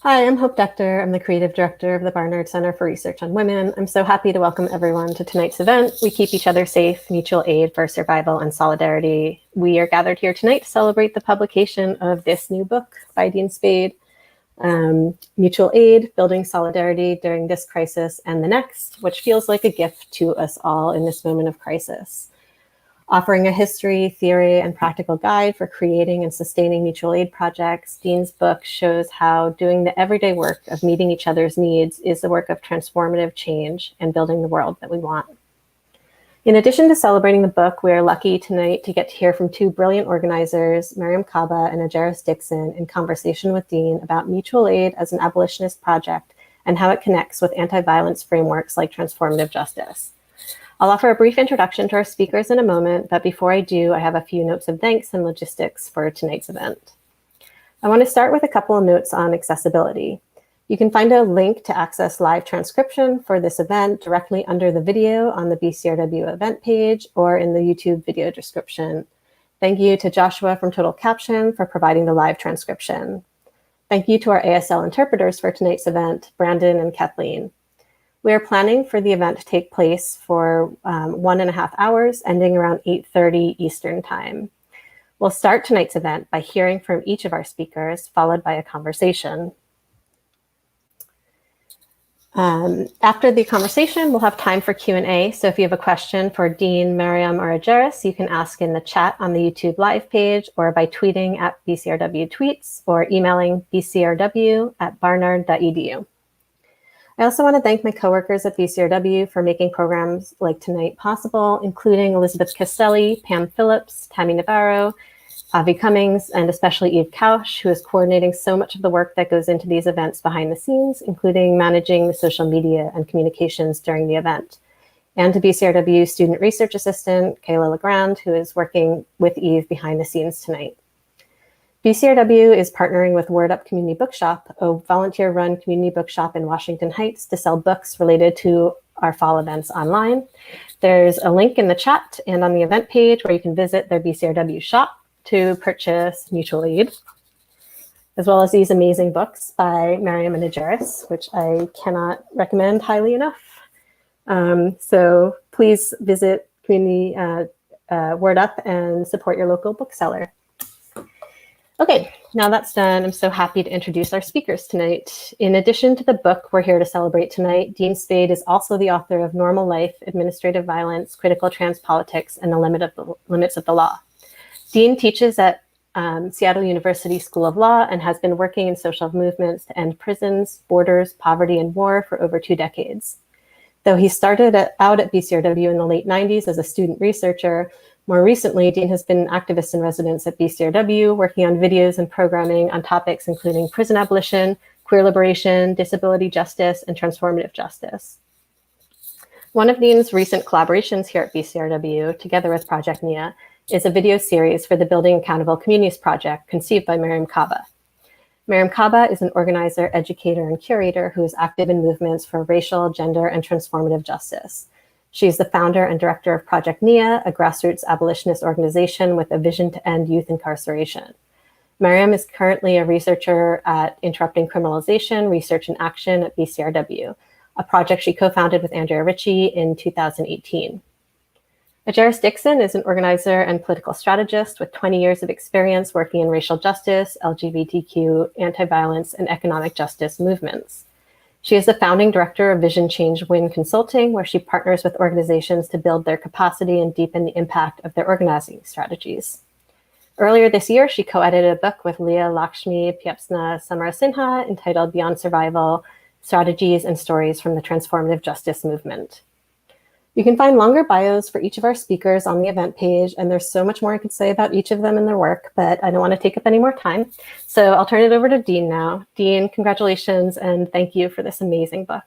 Hi, I'm Hope Dector. I'm the creative director of the Barnard Center for Research on Women. I'm so happy to welcome everyone to tonight's event. We keep each other safe, mutual aid for survival and solidarity. We are gathered here tonight to celebrate the publication of this new book by Dean Spade, Mutual Aid, Building Solidarity During This Crisis and the Next, which feels like a gift to us all in this moment of crisis. Offering a history, theory, and practical guide for creating and sustaining mutual aid projects, Dean's book shows how doing the everyday work of meeting each other's needs is the work of transformative change and building the world that we want. In addition to celebrating the book, we are lucky tonight to get to hear from two brilliant organizers, Mariame Kaba and Ejeris Dixon, in conversation with Dean about mutual aid as an abolitionist project and how it connects with anti-violence frameworks like transformative justice. I'll offer a brief introduction to our speakers in a moment, but before I do, I have a few notes of thanks and logistics for tonight's event. I want to start with a couple of notes on accessibility. You can find a link to access live transcription for this event directly under the video on the BCRW event page or in the YouTube video description. Thank you to Joshua from Total Caption for providing the live transcription. Thank you to our ASL interpreters for tonight's event, Brandon and Kathleen. We are planning for the event to take place for 1.5 hours, ending around 8:30 Eastern Time. We'll start tonight's event by hearing from each of our speakers, followed by a conversation. After the conversation, we'll have time for Q&A. So if you have a question for Dean, Mariame, or Ejeris, you can ask in the chat on the YouTube live page or by tweeting at BCRW tweets or emailing bcrw@barnard.edu. I also want to thank my coworkers at BCRW for making programs like tonight possible, including Elizabeth Castelli, Pam Phillips, Tammy Navarro, Avi Cummings, and especially Eve Kausch, who is coordinating so much of the work that goes into these events behind the scenes, including managing the social media and communications during the event. And to BCRW student research assistant, Kayla Legrand, who is working with Eve behind the scenes tonight. BCRW is partnering with Word Up Community Bookshop, a volunteer-run community bookshop in Washington Heights, to sell books related to our fall events online. There's a link in the chat and on the event page where you can visit their BCRW shop to purchase mutual aid, as well as these amazing books by Mariame and Ejeris, which I cannot recommend highly enough. So please visit Community Word Up and support your local bookseller. Okay, now that's done, I'm so happy to introduce our speakers tonight. In addition to the book we're here to celebrate tonight, Dean Spade is also the author of Normal Life, Administrative Violence, Critical Trans Politics, and the Limits of the Law. Dean teaches at Seattle University School of Law and has been working in social movements to end prisons, borders, poverty, and war for over 2 decades. Though he started out at BCRW in the late 90s as a student researcher, more recently, Dean has been an activist in residence at BCRW, working on videos and programming on topics including prison abolition, queer liberation, disability justice, and transformative justice. One of Dean's recent collaborations here at BCRW, together with Project NIA, is a video series for the Building Accountable Communities project conceived by Mariame Kaba. Mariame Kaba is an organizer, educator, and curator who is active in movements for racial, gender, and transformative justice. She is the founder and director of Project NIA, a grassroots abolitionist organization with a vision to end youth incarceration. Mariame is currently a researcher at Interrupting Criminalization, Research and Action at BCRW, a project she co-founded with Andrea Ritchie in 2018. Ejeris Dixon is an organizer and political strategist with 20 years of experience working in racial justice, LGBTQ, anti-violence, and economic justice movements. She is the founding director of Vision Change Win Consulting, where she partners with organizations to build their capacity and deepen the impact of their organizing strategies. Earlier this year, she co-edited a book with Leah Lakshmi Pyapsna Samarasinha entitled Beyond Survival, Strategies and Stories from the Transformative Justice Movement. You can find longer bios for each of our speakers on the event page, and there's so much more I could say about each of them and their work, but I don't want to take up any more time. So I'll turn it over to Dean now. Dean, congratulations, and thank you for this amazing book.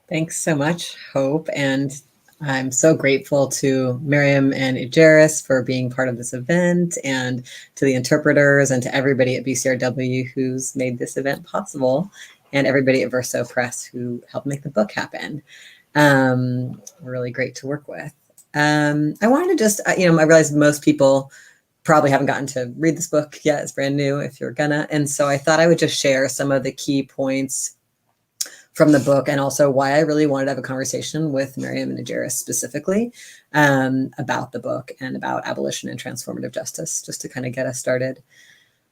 Thanks so much, Hope, and I'm so grateful to Mariame and Ejeris for being part of this event, and to the interpreters and to everybody at BCRW who's made this event possible, and everybody at Verso Press who helped make the book happen. Really great to work with. I wanted to just, I realize most people probably haven't gotten to read this book yet. It's brand new if you're gonna. And so I thought I would just share some of the key points from the book, and also why I really wanted to have a conversation with Mariame and Ejeris specifically about the book and about abolition and transformative justice, just to kind of get us started.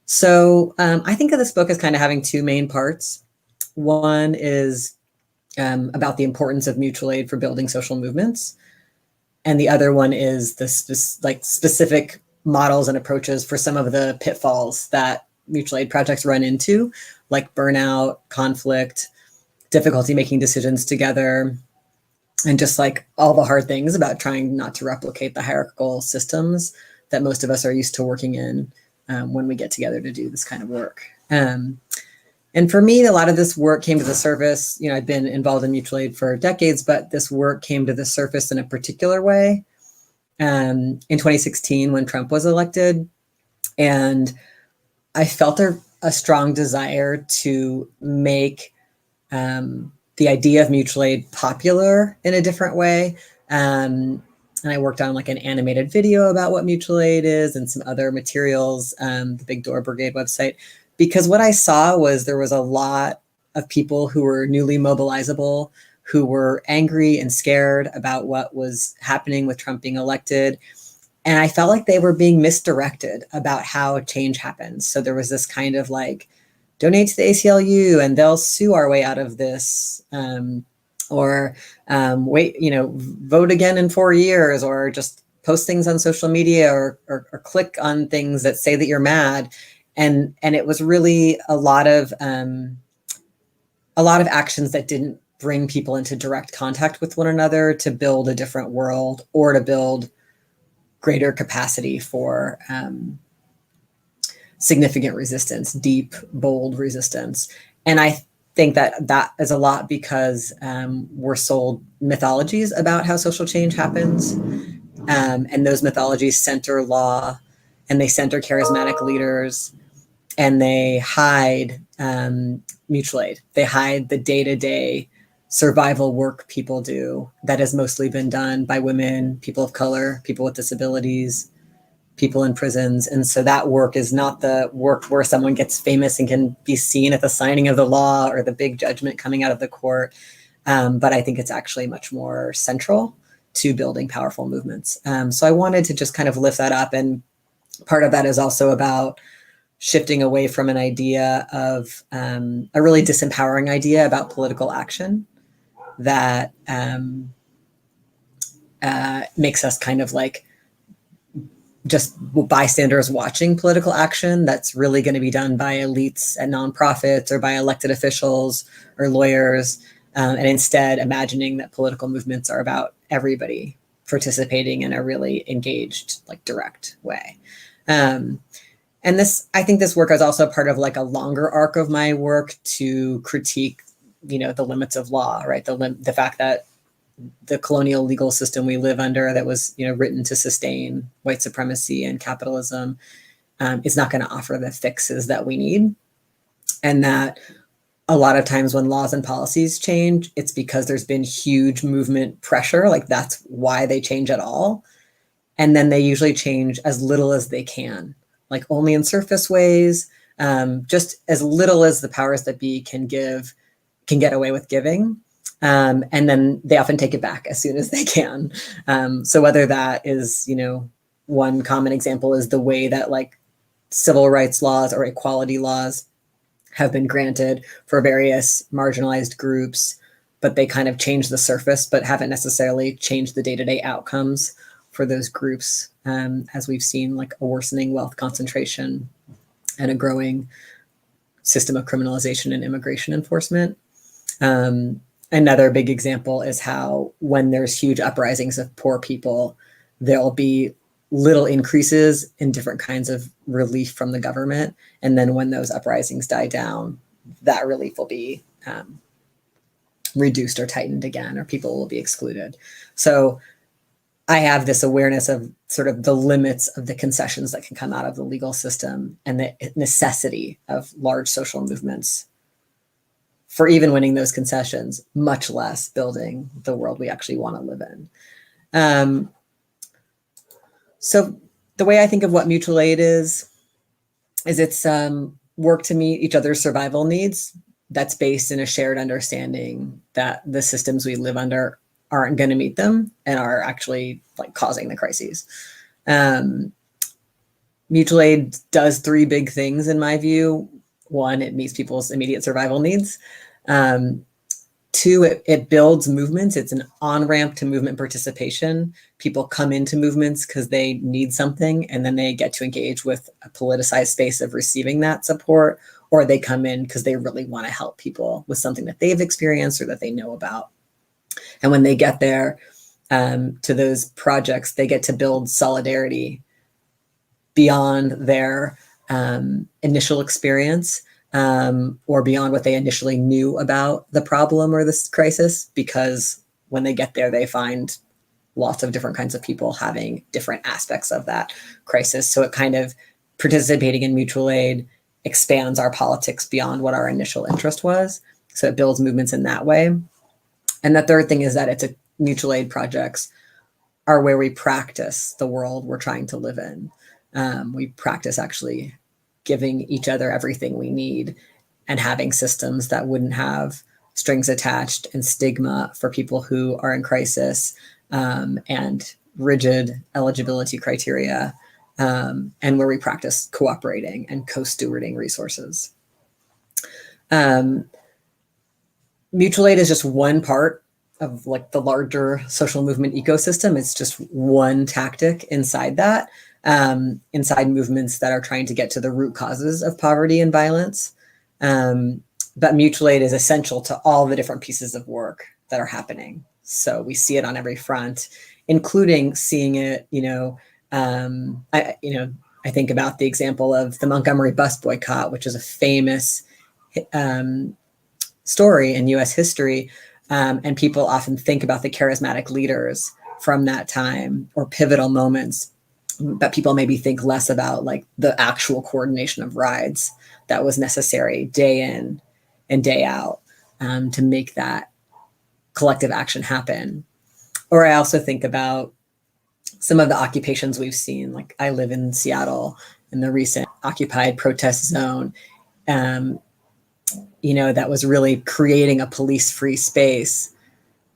So I think of this book as kind of having two main parts. One is about the importance of mutual aid for building social movements. And the other one is the specific models and approaches for some of the pitfalls that mutual aid projects run into, like burnout, conflict, difficulty making decisions together, and just like all the hard things about trying not to replicate the hierarchical systems that most of us are used to working in when we get together to do this kind of work. And for me, a lot of this work came to the surface. You know, I've been involved in mutual aid for decades, but this work came to the surface in a particular way in 2016 when Trump was elected. And I felt a strong desire to make the idea of mutual aid popular in a different way. And I worked on like an animated video about what mutual aid is and some other materials, the Big Door Brigade website, because what I saw was there was a lot of people who were newly mobilizable, who were angry and scared about what was happening with Trump being elected. And I felt like they were being misdirected about how change happens. So there was this kind of like, donate to the ACLU and they'll sue our way out of this, or wait, vote again in 4 years, or just post things on social media, or click on things that say that you're mad. And it was really a lot of actions that didn't bring people into direct contact with one another to build a different world or to build greater capacity for significant resistance, deep, bold resistance. And I think that is a lot because we're sold mythologies about how social change happens. And those mythologies center law, and they center charismatic leaders, and they hide mutual aid. They hide the day-to-day survival work people do that has mostly been done by women, people of color, people with disabilities, people in prisons. And so that work is not the work where someone gets famous and can be seen at the signing of the law or the big judgment coming out of the court. But I think it's actually much more central to building powerful movements. So I wanted to just kind of lift that up. And part of that is also about shifting away from an idea of a really disempowering idea about political action that makes us kind of like just bystanders watching political action that's really going to be done by elites and nonprofits or by elected officials or lawyers, and instead imagining that political movements are about everybody participating in a really engaged, like direct way. And this, I think this work is also part of like a longer arc of my work to critique, the limits of law, right? The fact that the colonial legal system we live under that was, written to sustain white supremacy and capitalism is not going to offer the fixes that we need. And that a lot of times when laws and policies change, it's because there's been huge movement pressure. Like that's why they change at all. And then they usually change as little as they can, like only in surface ways, just as little as the powers that be can get away with giving. And then they often take it back as soon as they can. So whether that is, one common example is the way that like civil rights laws or equality laws have been granted for various marginalized groups, but they kind of change the surface, but haven't necessarily changed the day-to-day outcomes for those groups, as we've seen like a worsening wealth concentration and a growing system of criminalization and immigration enforcement. Another big example is how when there's huge uprisings of poor people, there'll be little increases in different kinds of relief from the government. And then when those uprisings die down, that relief will be reduced or tightened again, or people will be excluded. So I have this awareness of sort of the limits of the concessions that can come out of the legal system and the necessity of large social movements for even winning those concessions, much less building the world we actually want to live in. So the way I think of what mutual aid is it's work to meet each other's survival needs that's based in a shared understanding that the systems we live under aren't going to meet them and are actually like causing the crises. Mutual aid does three big things in my view. One, it meets people's immediate survival needs. Two, it builds movements. It's an on-ramp to movement participation. People come into movements because they need something, and then they get to engage with a politicized space of receiving that support, or they come in because they really want to help people with something that they've experienced or that they know about. And when they get there to those projects, they get to build solidarity beyond their initial experience. Or beyond what they initially knew about the problem or this crisis, because when they get there, they find lots of different kinds of people having different aspects of that crisis. So it kind of, participating in mutual aid expands our politics beyond what our initial interest was. So it builds movements in that way. And the third thing is that it's a mutual aid projects are where we practice the world we're trying to live in. We practice actually giving each other everything we need and having systems that wouldn't have strings attached and stigma for people who are in crisis, and rigid eligibility criteria, and where we practice cooperating and co-stewarding resources. Mutual aid is just one part of like the larger social movement ecosystem. It's just one tactic inside that. Inside movements that are trying to get to the root causes of poverty and violence. But mutual aid is essential to all the different pieces of work that are happening. So we see it on every front, including seeing it, I think about the example of the Montgomery Bus Boycott, which is a famous story in US history. And people often think about the charismatic leaders from that time or pivotal moments, but people maybe think less about like the actual coordination of rides that was necessary day in and day out to make that collective action happen. Or I also think about some of the occupations we've seen. Like I live in Seattle in the recent occupied protest zone, that was really creating a police-free space.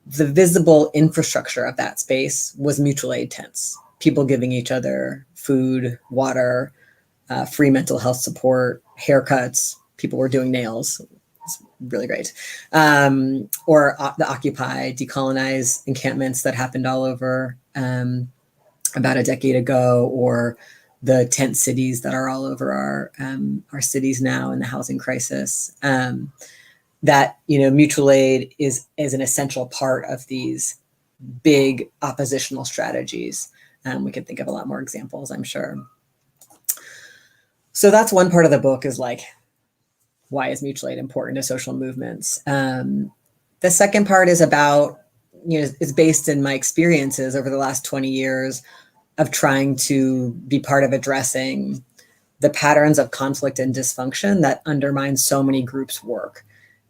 The visible infrastructure of that space was mutual aid tents. People giving each other food, water, free mental health support, haircuts. People were doing nails. It's really great. Or the Occupy, decolonize encampments that happened all over about a decade ago, or the tent cities that are all over our cities now in the housing crisis. That mutual aid is an essential part of these big oppositional strategies. We could think of a lot more examples, I'm sure. So that's one part of the book, is like, why is mutual aid important to social movements? The second part is about, is based in my experiences over the last 20 years of trying to be part of addressing the patterns of conflict and dysfunction that undermine so many groups' work.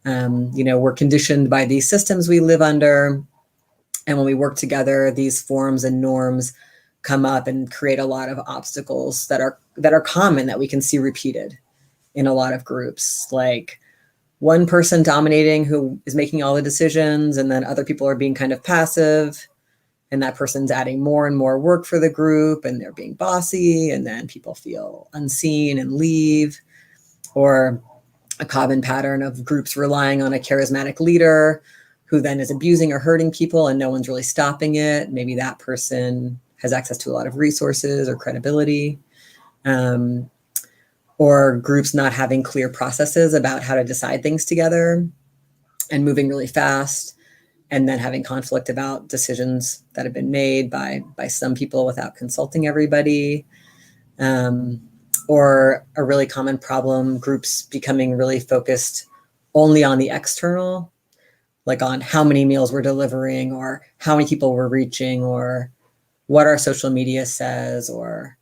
We're conditioned by these systems we live under. And when we work together, these forms and norms come up and create a lot of obstacles that are common, that we can see repeated in a lot of groups, like one person dominating who is making all the decisions, and then other people are being kind of passive, and that person's adding more and more work for the group, and they're being bossy, and then people feel unseen and leave. Or a common pattern of groups relying on a charismatic leader who then is abusing or hurting people, and no one's really stopping it. Maybe that person has access to a lot of resources or credibility. Or groups not having clear processes about how to decide things together and moving really fast, and then having conflict about decisions that have been made by some people without consulting everybody. Or a really common problem, groups becoming really focused only on the external, like on how many meals we're delivering, or how many people we're reaching, or what our social media says, or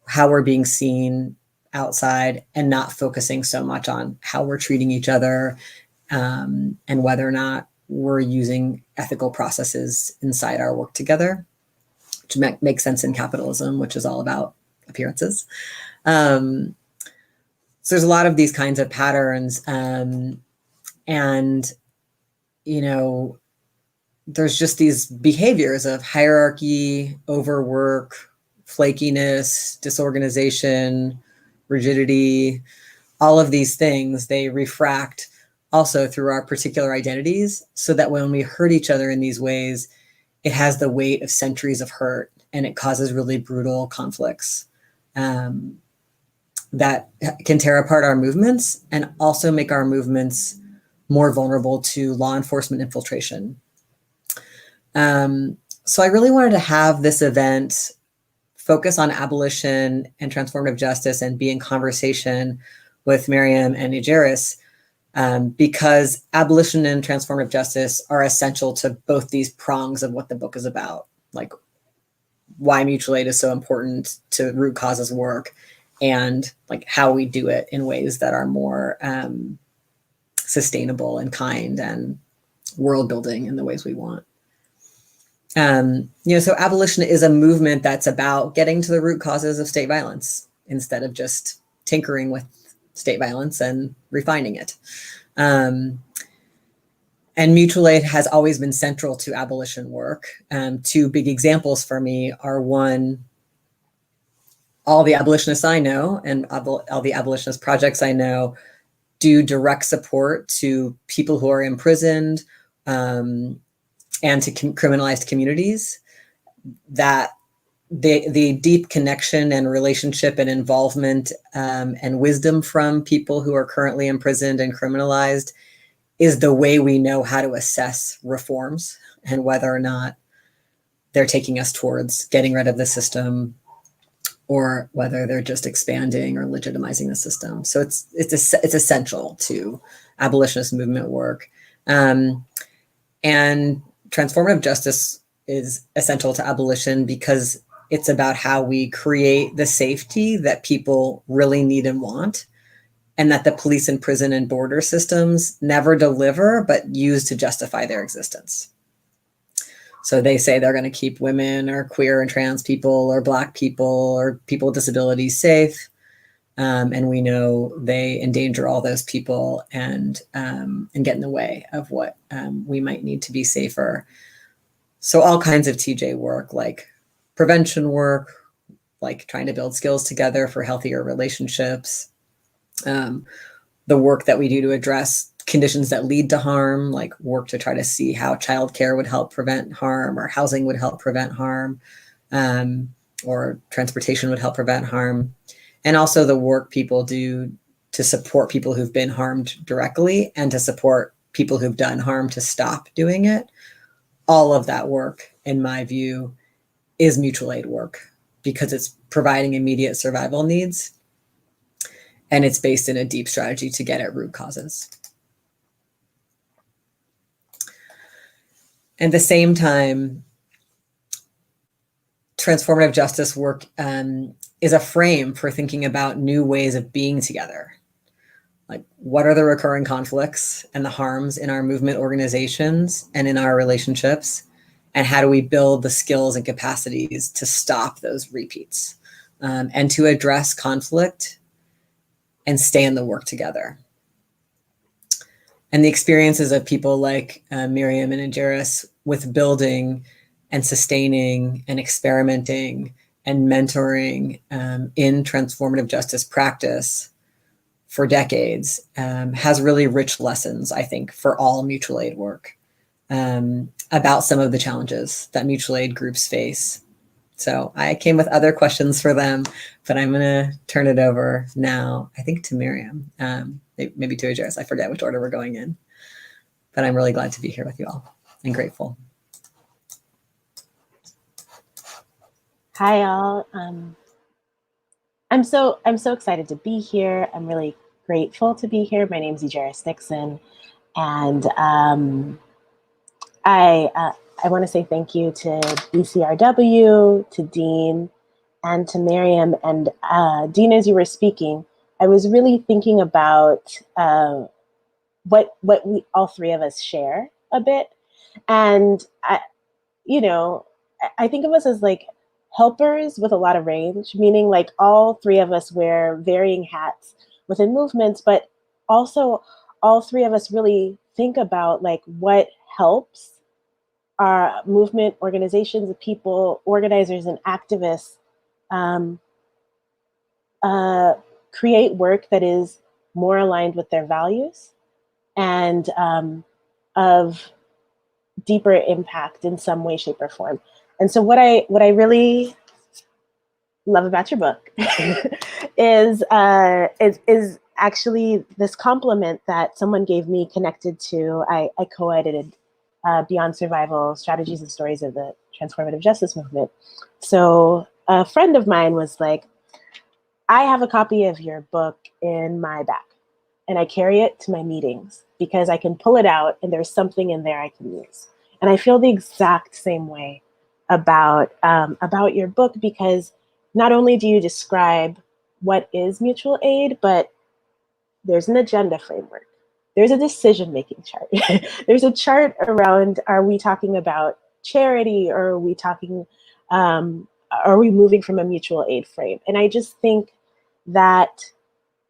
how we're being seen outside, and not focusing so much on how we're treating each other, and whether or not we're using ethical processes inside our work together. which makes sense in capitalism, which is all about appearances. So there's a lot of these kinds of patterns. And, you know, there's just these behaviors of hierarchy, overwork, flakiness, disorganization, rigidity, all of these things, they refract also through our particular identities, so that when we hurt each other in these ways, it has the weight of centuries of hurt, and it causes really brutal conflicts that can tear apart our movements and also make our movements more vulnerable to law enforcement infiltration. So I really wanted to have this event focus on abolition and transformative justice and be in conversation with Mariame and Ejeris, because abolition and transformative justice are essential to both these prongs of what the book is about, like why mutual aid is so important to root causes work, and like how we do it in ways that are more sustainable and kind and world building in the ways we want. So abolition is a movement that's about getting to the root causes of state violence instead of just tinkering with state violence and refining it. And mutual aid has always been central to abolition work. Two big examples for me are, one, all the abolitionists I know and all the abolitionist projects I know do direct support to people who are imprisoned and to criminalized communities. That the deep connection and relationship and involvement and wisdom from people who are currently imprisoned and criminalized is the way we know how to assess reforms and whether or not they're taking us towards getting rid of the system, or whether they're just expanding or legitimizing the system. So it's essential to abolitionist movement work. And transformative justice is essential to abolition because it's about how we create the safety that people really need and want, and that the police and prison and border systems never deliver, but use to justify their existence. So they say they're going to keep women or queer and trans people or Black people or people with disabilities safe. And we know they endanger all those people and get in the way of what we might need to be safer. So all kinds of TJ work, like prevention work, like trying to build skills together for healthier relationships, the work that we do to address conditions that lead to harm, like work to try to see how childcare would help prevent harm, or housing would help prevent harm, or transportation would help prevent harm. And also the work people do to support people who've been harmed directly and to support people who've done harm to stop doing it. All of that work, in my view, is mutual aid work because it's providing immediate survival needs. And it's based in a deep strategy to get at root causes. At the same time, transformative justice work is a frame for thinking about new ways of being together. Like, what are the recurring conflicts and the harms in our movement organizations and in our relationships? And how do we build the skills and capacities to stop those repeats and to address conflict and stay in the work together? And the experiences of people like Mariame and Ejeris with building and sustaining and experimenting and mentoring in transformative justice practice for decades has really rich lessons, I think, for all mutual aid work about some of the challenges that mutual aid groups face. So I came with other questions for them, but I'm going to turn it over now, I think, to Mariame, maybe to Ejeris. I forget which order we're going in, but I'm really glad to be here with you all and grateful. Hi, all. I'm so excited to be here. I'm really grateful to be here. My name is Ejeris Dixon, and I want to say thank you to BCRW, to Dean, and to Mariame. And Dean, as you were speaking, I was really thinking about what we all three of us share a bit, and I think of us as like helpers with a lot of range, meaning like all three of us wear varying hats within movements, but also all three of us really think about like what helps our movement organizations, people, organizers, and activists um, create work that is more aligned with their values and of deeper impact in some way, shape, or form. And so what I really love about your book is actually this compliment that someone gave me connected to, I co-edited Beyond Survival, Strategies and Stories of the Transformative Justice Movement. So a friend of mine was like, I have a copy of your book in my back and I carry it to my meetings because I can pull it out and there's something in there I can use. And I feel the exact same way about your book, because not only do you describe what is mutual aid, but there's an agenda framework. There's a decision-making chart. There's a chart around, are we talking about charity, or are we talking, are we moving from a mutual aid frame? And I just think that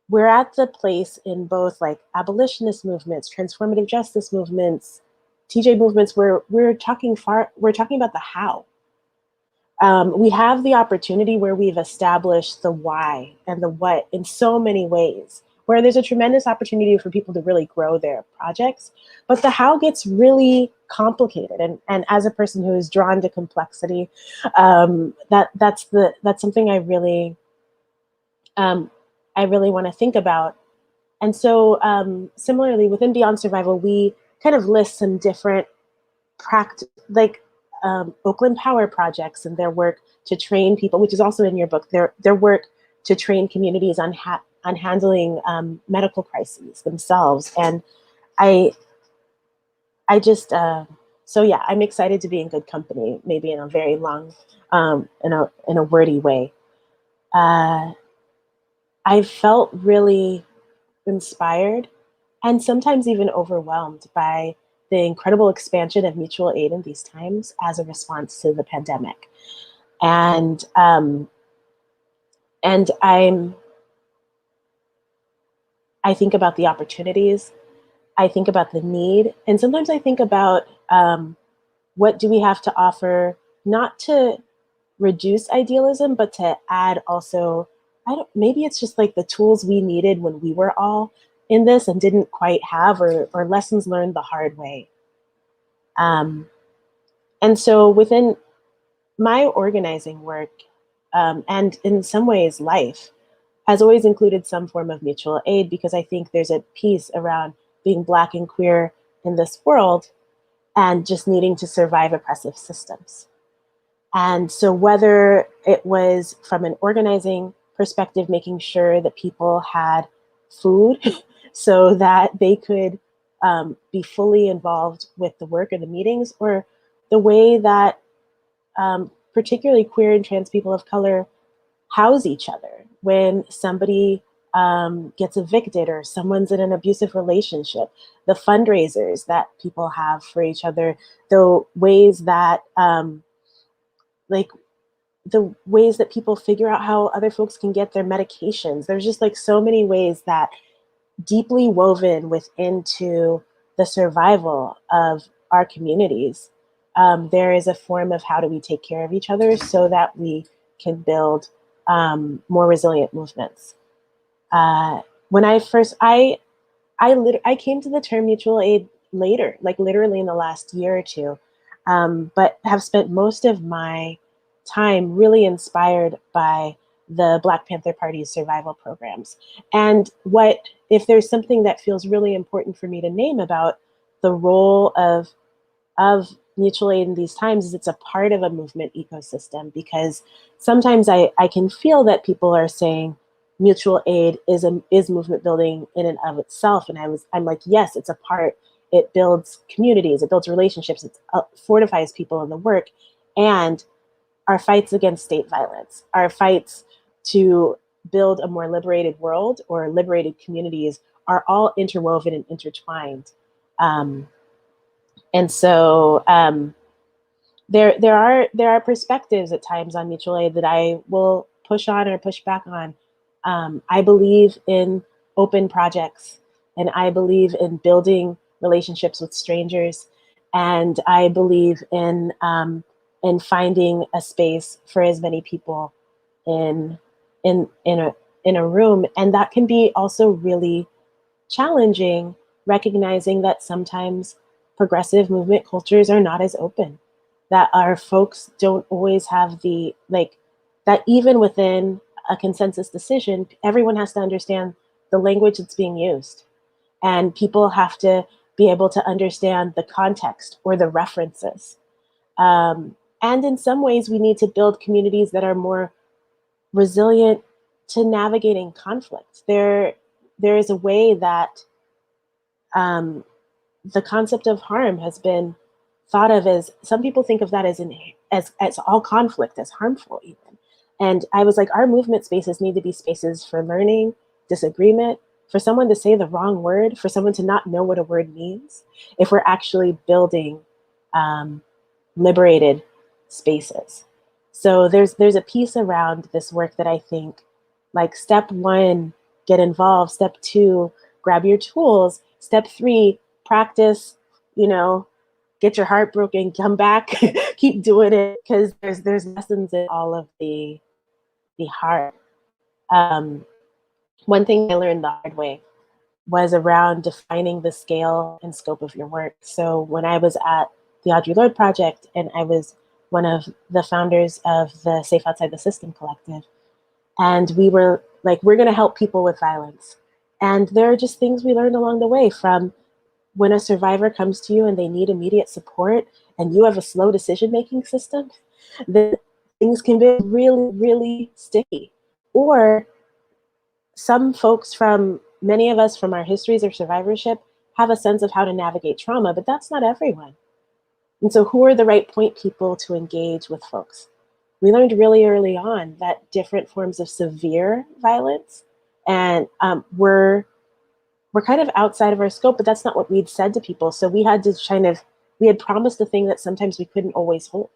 we're at the place in both like abolitionist movements, transformative justice movements, TJ movements, where we're talking about the how. We have the opportunity where we've established the why and the what in so many ways, where there's a tremendous opportunity for people to really grow their projects, but the how gets really complicated. And as a person who is drawn to complexity, that's something I really want to think about. And so similarly, within Beyond Survival, we kind of list some different Oakland Power projects and their work to train people, which is also in your book, their work to train communities on handling medical crises themselves. And I just, so yeah, I'm excited to be in good company, maybe in a very long, in a wordy way. I felt really inspired and sometimes even overwhelmed by the incredible expansion of mutual aid in these times as a response to the pandemic. And I think about the opportunities, I think about the need, and sometimes I think about what do we have to offer, not to reduce idealism, but to add also, maybe it's just like the tools we needed when we were all in this and didn't quite have, or lessons learned the hard way. And so within my organizing work, and in some ways life, has always included some form of mutual aid, because I think there's a piece around being Black and queer in this world and just needing to survive oppressive systems. And so whether it was from an organizing perspective, making sure that people had food so that they could be fully involved with the work or the meetings, or the way that particularly queer and trans people of color house each other when somebody gets evicted or someone's in an abusive relationship, the fundraisers that people have for each other, the ways that people figure out how other folks can get their medications. There's just like so many ways that deeply woven into the survival of our communities, there is a form of how do we take care of each other so that we can build more resilient movements. When I first, I came to the term mutual aid later, like literally in the last year or two, but have spent most of my time really inspired by the Black Panther Party's survival programs. And if there's something that feels really important for me to name about the role of mutual aid in these times, is it's a part of a movement ecosystem, because sometimes I can feel that people are saying mutual aid is movement building in and of itself. And I'm like, yes, it's a part. It builds communities, it builds relationships, it fortifies people in the work. And our fights against state violence, our fights to build a more liberated world or liberated communities, are all interwoven and intertwined. And so there are perspectives at times on mutual aid that I will push on or push back on. I believe in open projects, and I believe in building relationships with strangers, and I believe in finding a space for as many people in in a room, and that can be also really challenging, recognizing that sometimes progressive movement cultures are not as open, that our folks don't always have the, like, that even within a consensus decision, everyone has to understand the language that's being used. And people have to be able to understand the context or the references. And in some ways, we need to build communities that are more resilient to navigating conflict. There is a way that the concept of harm has been thought of as, some people think of that as all conflict as harmful even. And I was like, our movement spaces need to be spaces for learning, disagreement, for someone to say the wrong word, for someone to not know what a word means, if we're actually building liberated spaces. So there's a piece around this work that I think, like, step one, get involved. Step two, grab your tools. Step three, practice, get your heart broken, come back, keep doing it, because there's lessons in all of the hard. One thing I learned the hard way was around defining the scale and scope of your work. So when I was at the Audre Lorde Project, and I was one of the founders of the Safe Outside the System Collective, and we were like, we're going to help people with violence. And there are just things we learned along the way, from when a survivor comes to you and they need immediate support and you have a slow decision-making system, then things can be really, really sticky. Or some folks, from many of us from our histories of survivorship, have a sense of how to navigate trauma, but that's not everyone. And so who are the right point people to engage with folks? We learned really early on that different forms of severe violence, and we're kind of outside of our scope, but that's not what we'd said to people. So we had to we had promised a thing that sometimes we couldn't always hold,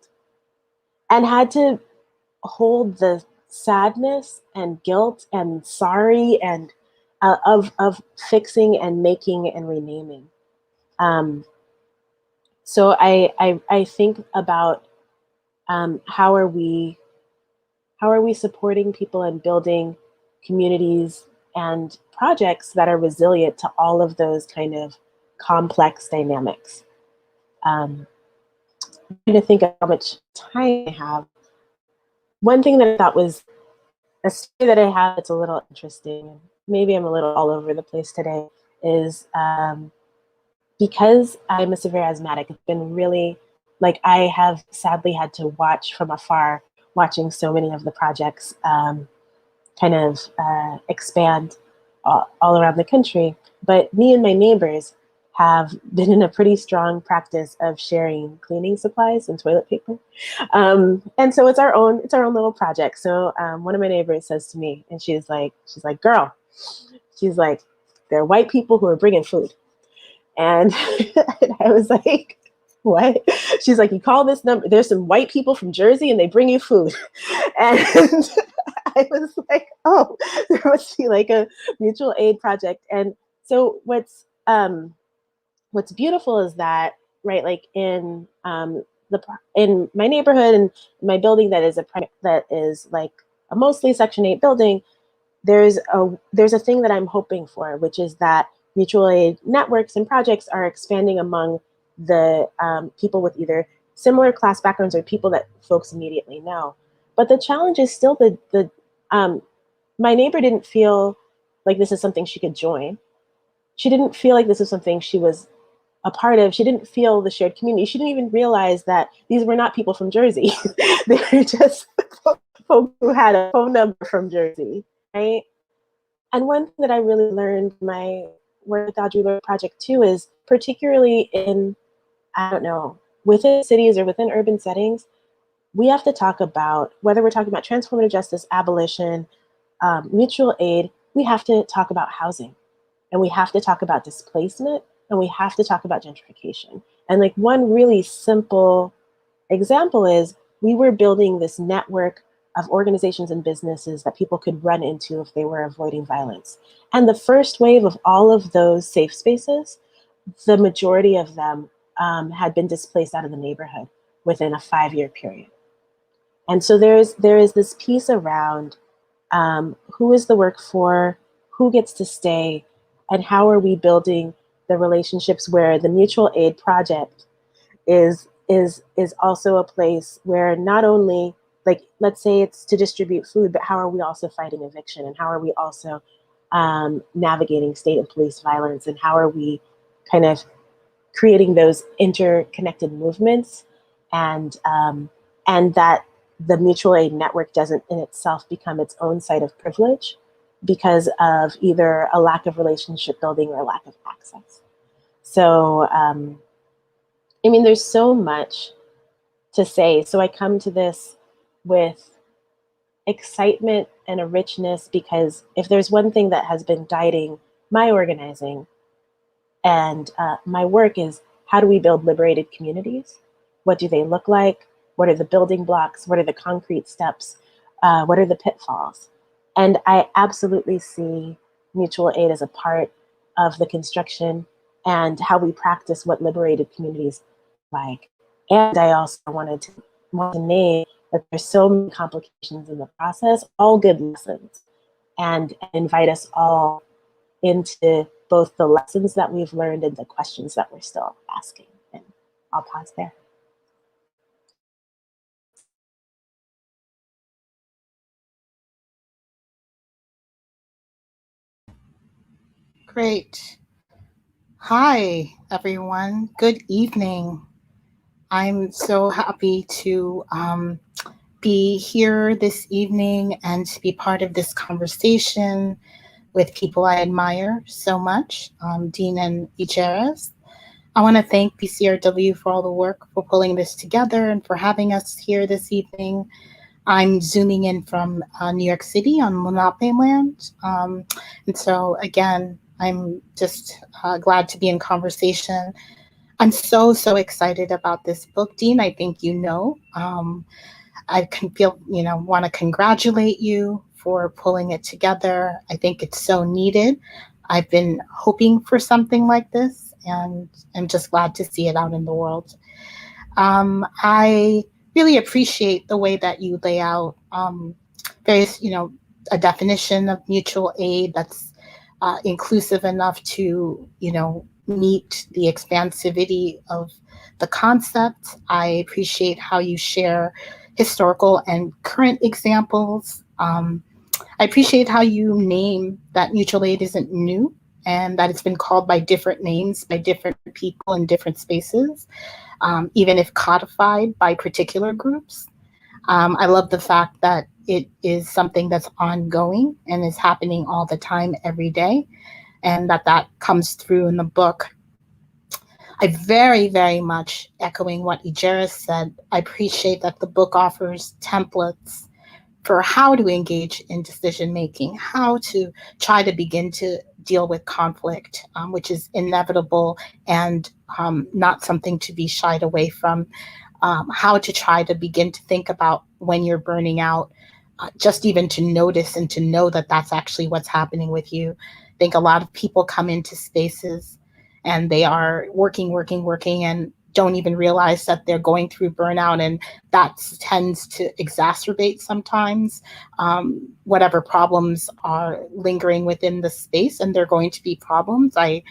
and had to hold the sadness and guilt and sorry and of fixing and making and renaming. So I think about how are we supporting people and building communities and projects that are resilient to all of those kind of complex dynamics. I'm trying to think of how much time I have. One thing that I thought was a story that I have that's a little interesting, maybe I'm a little all over the place today, is because I'm a severe asthmatic, it's been really, like, I have sadly had to watch from afar, watching so many of the projects kind of expand all around the country. But me and my neighbors have been in a pretty strong practice of sharing cleaning supplies and toilet paper. And so it's our own little project. So one of my neighbors says to me, and she's like, girl, she's like, there are white people who are bringing food. And, and I was like, what? She's like, you call this number, there's some white people from Jersey and they bring you food. And I was like, oh, there must be like a mutual aid project. And so what's beautiful is that, right, like in my neighborhood and my building that is like a mostly Section 8 building, there's a thing that I'm hoping for, which is that mutual aid networks and projects are expanding among the people with either similar class backgrounds or people that folks immediately know. But the challenge is still my neighbor didn't feel like this is something she could join. She didn't feel like this was something she was a part of. She didn't feel the shared community. She didn't even realize that these were not people from Jersey. They were just folks who had a phone number from Jersey, right? And one thing that I really learned my work with Audre Lorde Project too is, particularly in, I don't know, within cities or within urban settings, we have to talk about, whether we're talking about transformative justice, abolition, mutual aid, we have to talk about housing, and we have to talk about displacement, and we have to talk about gentrification. And like one really simple example is we were building this network of organizations and businesses that people could run into if they were avoiding violence. And the first wave of all of those safe spaces, the majority of them had been displaced out of the neighborhood within a 5-year period. And so there is this piece around who is the work for, who gets to stay, and how are we building the relationships where the mutual aid project is also a place where not only, like, let's say it's to distribute food, but how are we also fighting eviction, and how are we also navigating state and police violence, and how are we kind of creating those interconnected movements, and that the mutual aid network doesn't in itself become its own site of privilege because of either a lack of relationship building or a lack of access. So, I mean, there's so much to say. So I come to this with excitement and a richness, because if there's one thing that has been guiding my organizing and my work is, how do we build liberated communities? What do they look like? What are the building blocks? What are the concrete steps? What are the pitfalls? And I absolutely see mutual aid as a part of the construction and how we practice what liberated communities like. And I also want to name that there's so many complications in the process, all good lessons, and invite us all into both the lessons that we've learned and the questions that we're still asking. And I'll pause there. Great. Hi, everyone. Good evening. I'm so happy to be here this evening and to be part of this conversation with people I admire so much, Dean and Ejeris. I want to thank BCRW for all the work for pulling this together and for having us here this evening. I'm zooming in from New York City on Lenape land. And so again, I'm just glad to be in conversation. I'm so excited about this book, Dean. I think you know. I can feel, want to congratulate you for pulling it together. I think it's so needed. I've been hoping for something like this, and I'm just glad to see it out in the world. I really appreciate the way that you lay out various, a definition of mutual aid that's inclusive enough to, meet the expansivity of the concept. I appreciate how you share historical and current examples. I appreciate how you name that mutual aid isn't new and that it's been called by different names by different people in different spaces, even if codified by particular groups. I love the fact that it is something that's ongoing and is happening all the time, every day, and that comes through in the book. I very much echoing what Ejeris said. I appreciate that the book offers templates for how to engage in decision making, how to try to begin to deal with conflict, which is inevitable and not something to be shied away from. How to try to begin to think about when you're burning out, just even to notice and to know that that's actually what's happening with you. I think a lot of people come into spaces and they are working and don't even realize that they're going through burnout, and that tends to exacerbate sometimes whatever problems are lingering within the space, and they're going to be problems. I've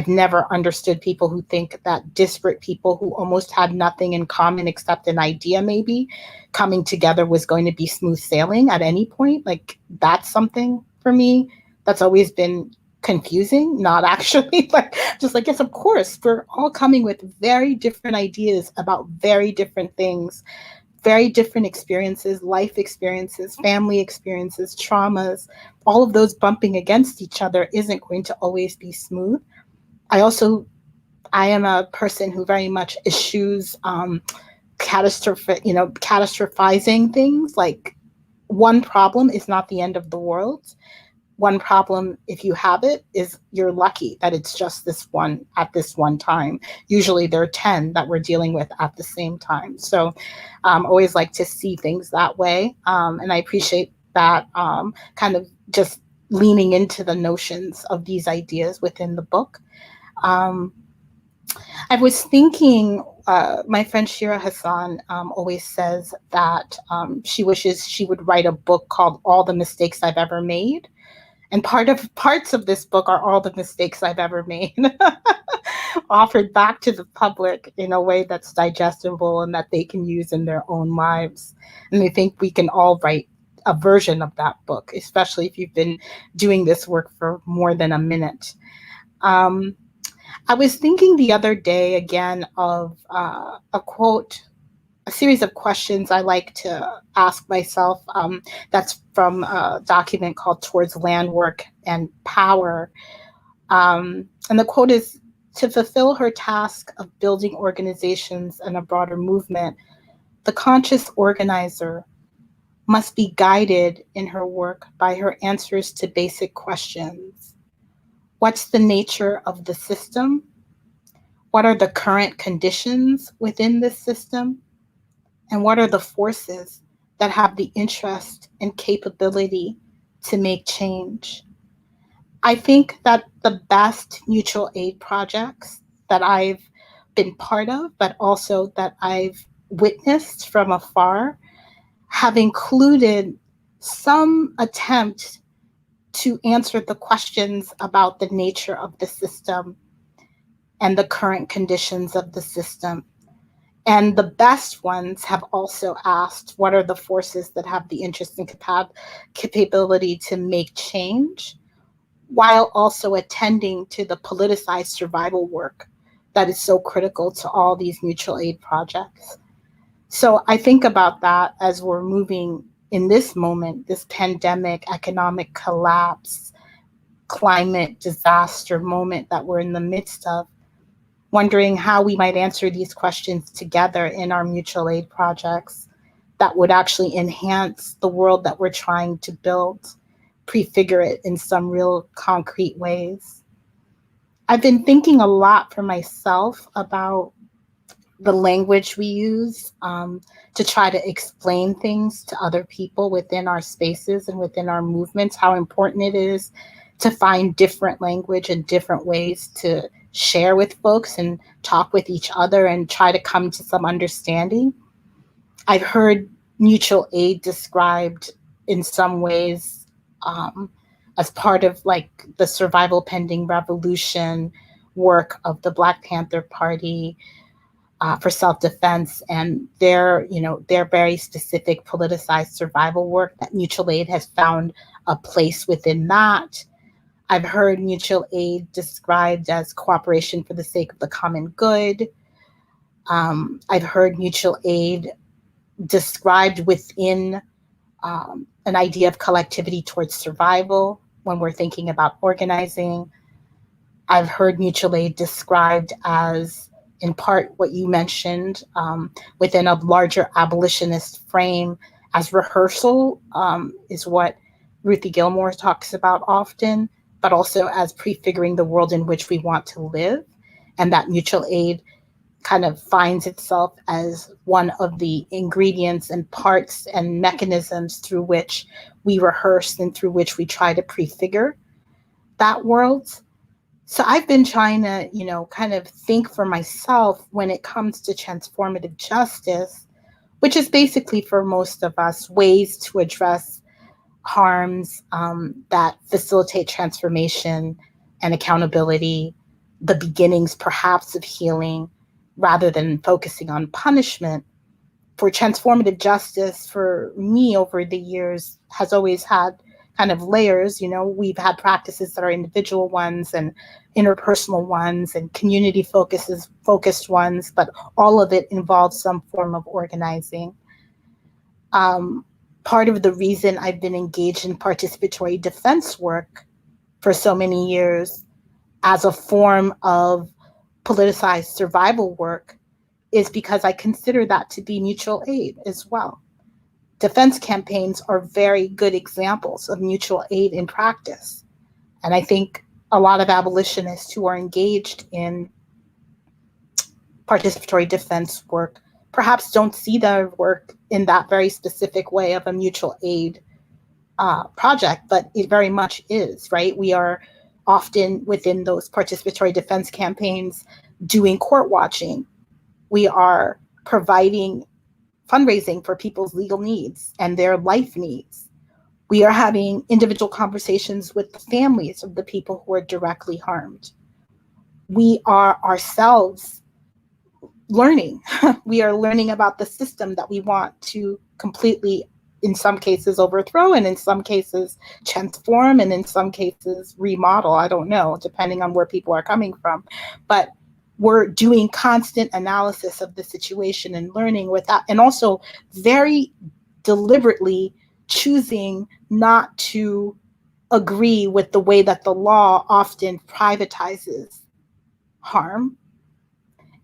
never understood people who think that disparate people who almost had nothing in common except an idea maybe coming together was going to be smooth sailing at any point. Like, that's something for me that's always been confusing, not actually, but just like, yes, of course, we're all coming with very different ideas about very different things, very different experiences, life experiences, family experiences, traumas. All of those bumping against each other isn't going to always be smooth. I am a person who very much eschews catastrophizing things. Like, one problem is not the end of the world. one problem, if you have it, is you're lucky that it's just this one at this one time. Usually there are 10 that we're dealing with at the same time. So always like to see things that way. And I appreciate that kind of just leaning into the notions of these ideas within the book. I was thinking, my friend Shira Hassan always says that she wishes she would write a book called All the Mistakes I've Ever Made. And parts of this book are all the mistakes I've ever made, offered back to the public in a way that's digestible and that they can use in their own lives. And I think we can all write a version of that book, especially if you've been doing this work for more than a minute. I was thinking the other day again of a quote, a series of questions I like to ask myself. That's from a document called Towards Landwork and Power. And the quote is, "To fulfill her task of building organizations and a broader movement, the conscious organizer must be guided in her work by her answers to basic questions. What's the nature of the system? What are the current conditions within this system? And what are the forces that have the interest and capability to make change?" I think that the best mutual aid projects that I've been part of, but also that I've witnessed from afar, have included some attempt to answer the questions about the nature of the system and the current conditions of the system. And the best ones have also asked, what are the forces that have the interest and capability to make change, while also attending to the politicized survival work that is so critical to all these mutual aid projects. So I think about that as we're moving in this moment, this pandemic, economic collapse, climate disaster moment that we're in the midst of, wondering how we might answer these questions together in our mutual aid projects that would actually enhance the world that we're trying to build, prefigure it in some real concrete ways. I've been thinking a lot for myself about the language we use to try to explain things to other people within our spaces and within our movements, how important it is to find different language and different ways to share with folks and talk with each other and try to come to some understanding. I've heard mutual aid described in some ways as part of like the survival pending revolution work of the Black Panther Party for self-defense, and their very specific politicized survival work, that mutual aid has found a place within that. I've heard mutual aid described as cooperation for the sake of the common good. I've heard mutual aid described within an idea of collectivity towards survival when we're thinking about organizing. I've heard mutual aid described as, in part, what you mentioned, within a larger abolitionist frame, as rehearsal is what Ruthie Gilmore talks about often, but also as prefiguring the world in which we want to live. And that mutual aid kind of finds itself as one of the ingredients and parts and mechanisms through which we rehearse and through which we try to prefigure that world. So I've been trying to, kind of think for myself when it comes to transformative justice, which is basically for most of us ways to address harms that facilitate transformation and accountability, the beginnings perhaps of healing, rather than focusing on punishment. For transformative justice, for me over the years, has always had kind of layers. We've had practices that are individual ones and interpersonal ones and community focused ones, but all of it involves some form of organizing. Part of the reason I've been engaged in participatory defense work for so many years as a form of politicized survival work is because I consider that to be mutual aid as well. defense campaigns are very good examples of mutual aid in practice. And I think a lot of abolitionists who are engaged in participatory defense work perhaps don't see their work in that very specific way of a mutual aid project, but it very much is, right? We are often within those participatory defense campaigns doing court watching. We are providing fundraising for people's legal needs and their life needs. We are having individual conversations with the families of the people who are directly harmed. We are ourselves learning. We are learning about the system that we want to completely, in some cases, overthrow, and in some cases transform, and in some cases remodel. I don't know, depending on where people are coming from. But we're doing constant analysis of the situation and learning with that, and also very deliberately choosing not to agree with the way that the law often privatizes harm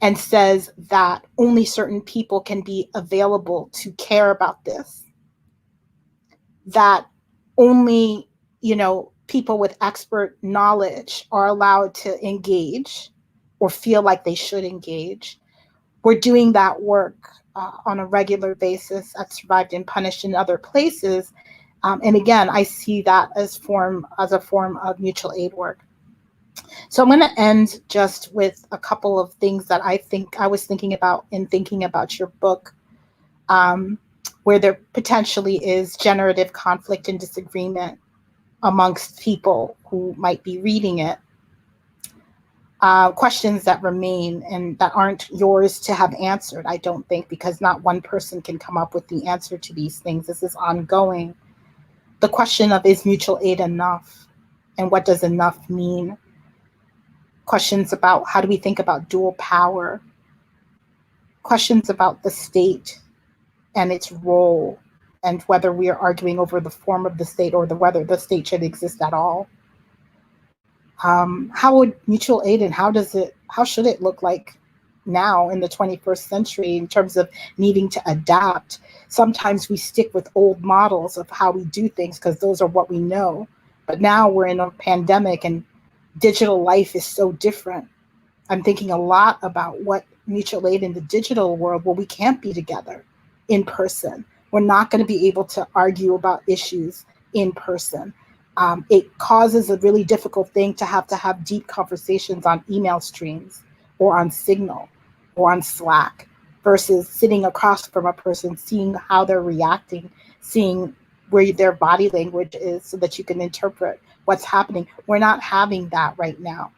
and says that only certain people can be available to care about this, that only, people with expert knowledge are allowed to engage or feel like they should engage. We're doing that work on a regular basis at Survived and Punished in other places. And again, I see that as a form of mutual aid work. So I'm going to end just with a couple of things that I was thinking about in thinking about your book, where there potentially is generative conflict and disagreement amongst people who might be reading it. Questions that remain and that aren't yours to have answered, I don't think, because not one person can come up with the answer to these things. This is ongoing. The question of, is mutual aid enough? And what does enough mean? Questions about how do we think about dual power? Questions about the state and its role, and whether we are arguing over the form of the state or whether the state should exist at all. How would mutual aid and how should it look like now in the 21st century in terms of needing to adapt? Sometimes we stick with old models of how we do things because those are what we know. But now we're in a pandemic and digital life is so different. I'm thinking a lot about what mutual aid in the digital world, where we can't be together in person. We're not going to be able to argue about issues in person. It causes a really difficult thing to have deep conversations on email streams or on Signal or on Slack versus sitting across from a person, seeing how they're reacting, seeing where their body language is so that you can interpret what's happening. We're not having that right now.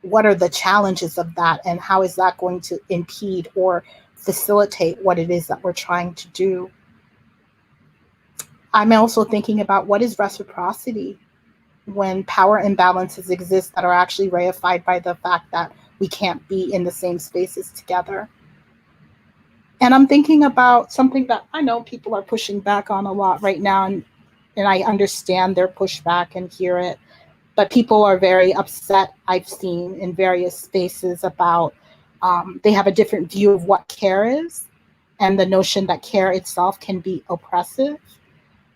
What are the challenges of that, and how is that going to impede or facilitate what it is that we're trying to do? I'm also thinking about, what is reciprocity when power imbalances exist that are actually reified by the fact that we can't be in the same spaces together. And I'm thinking about something that I know people are pushing back on a lot right now, and I understand their pushback and hear it, but people are very upset, I've seen in various spaces, about they have a different view of what care is, and the notion that care itself can be oppressive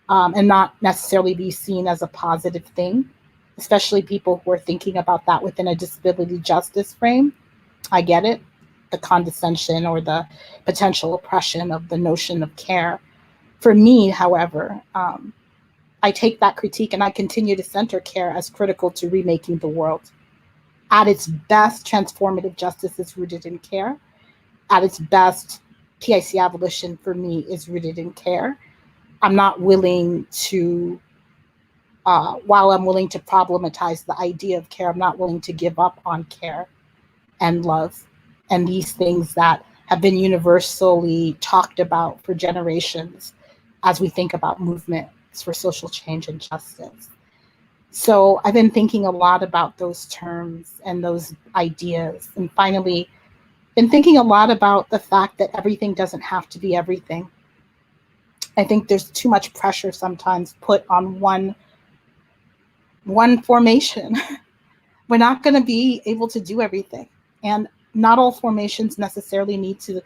and not necessarily be seen as a positive thing, especially people who are thinking about that within a disability justice frame. I get it, the condescension or the potential oppression of the notion of care. For me, however, I take that critique and I continue to center care as critical to remaking the world. At its best, transformative justice is rooted in care. At its best, PIC abolition for me is rooted in care. I'm not willing to, while I'm willing to problematize the idea of care, I'm not willing to give up on care and love and these things that have been universally talked about for generations as we think about movements for social change and justice. So I've been thinking a lot about those terms and those ideas, and finally been thinking a lot about the fact that everything doesn't have to be everything. I think there's too much pressure sometimes put on one formation. We're not going to be able to do everything, and not all formations necessarily need to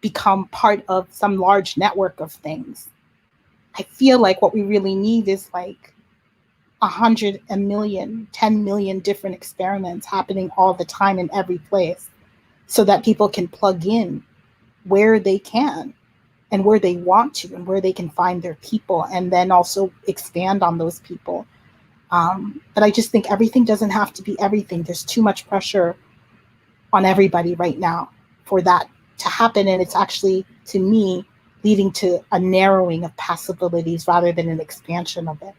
become part of some large network of things. I feel like what we really need is like 100, a million, 10 million different experiments happening all the time in every place, so that people can plug in where they can and where they want to and where they can find their people, and then also expand on those people. But I just think everything doesn't have to be everything. There's too much pressure on everybody right now for that to happen. And it's actually, to me, leading to a narrowing of possibilities rather than an expansion of it.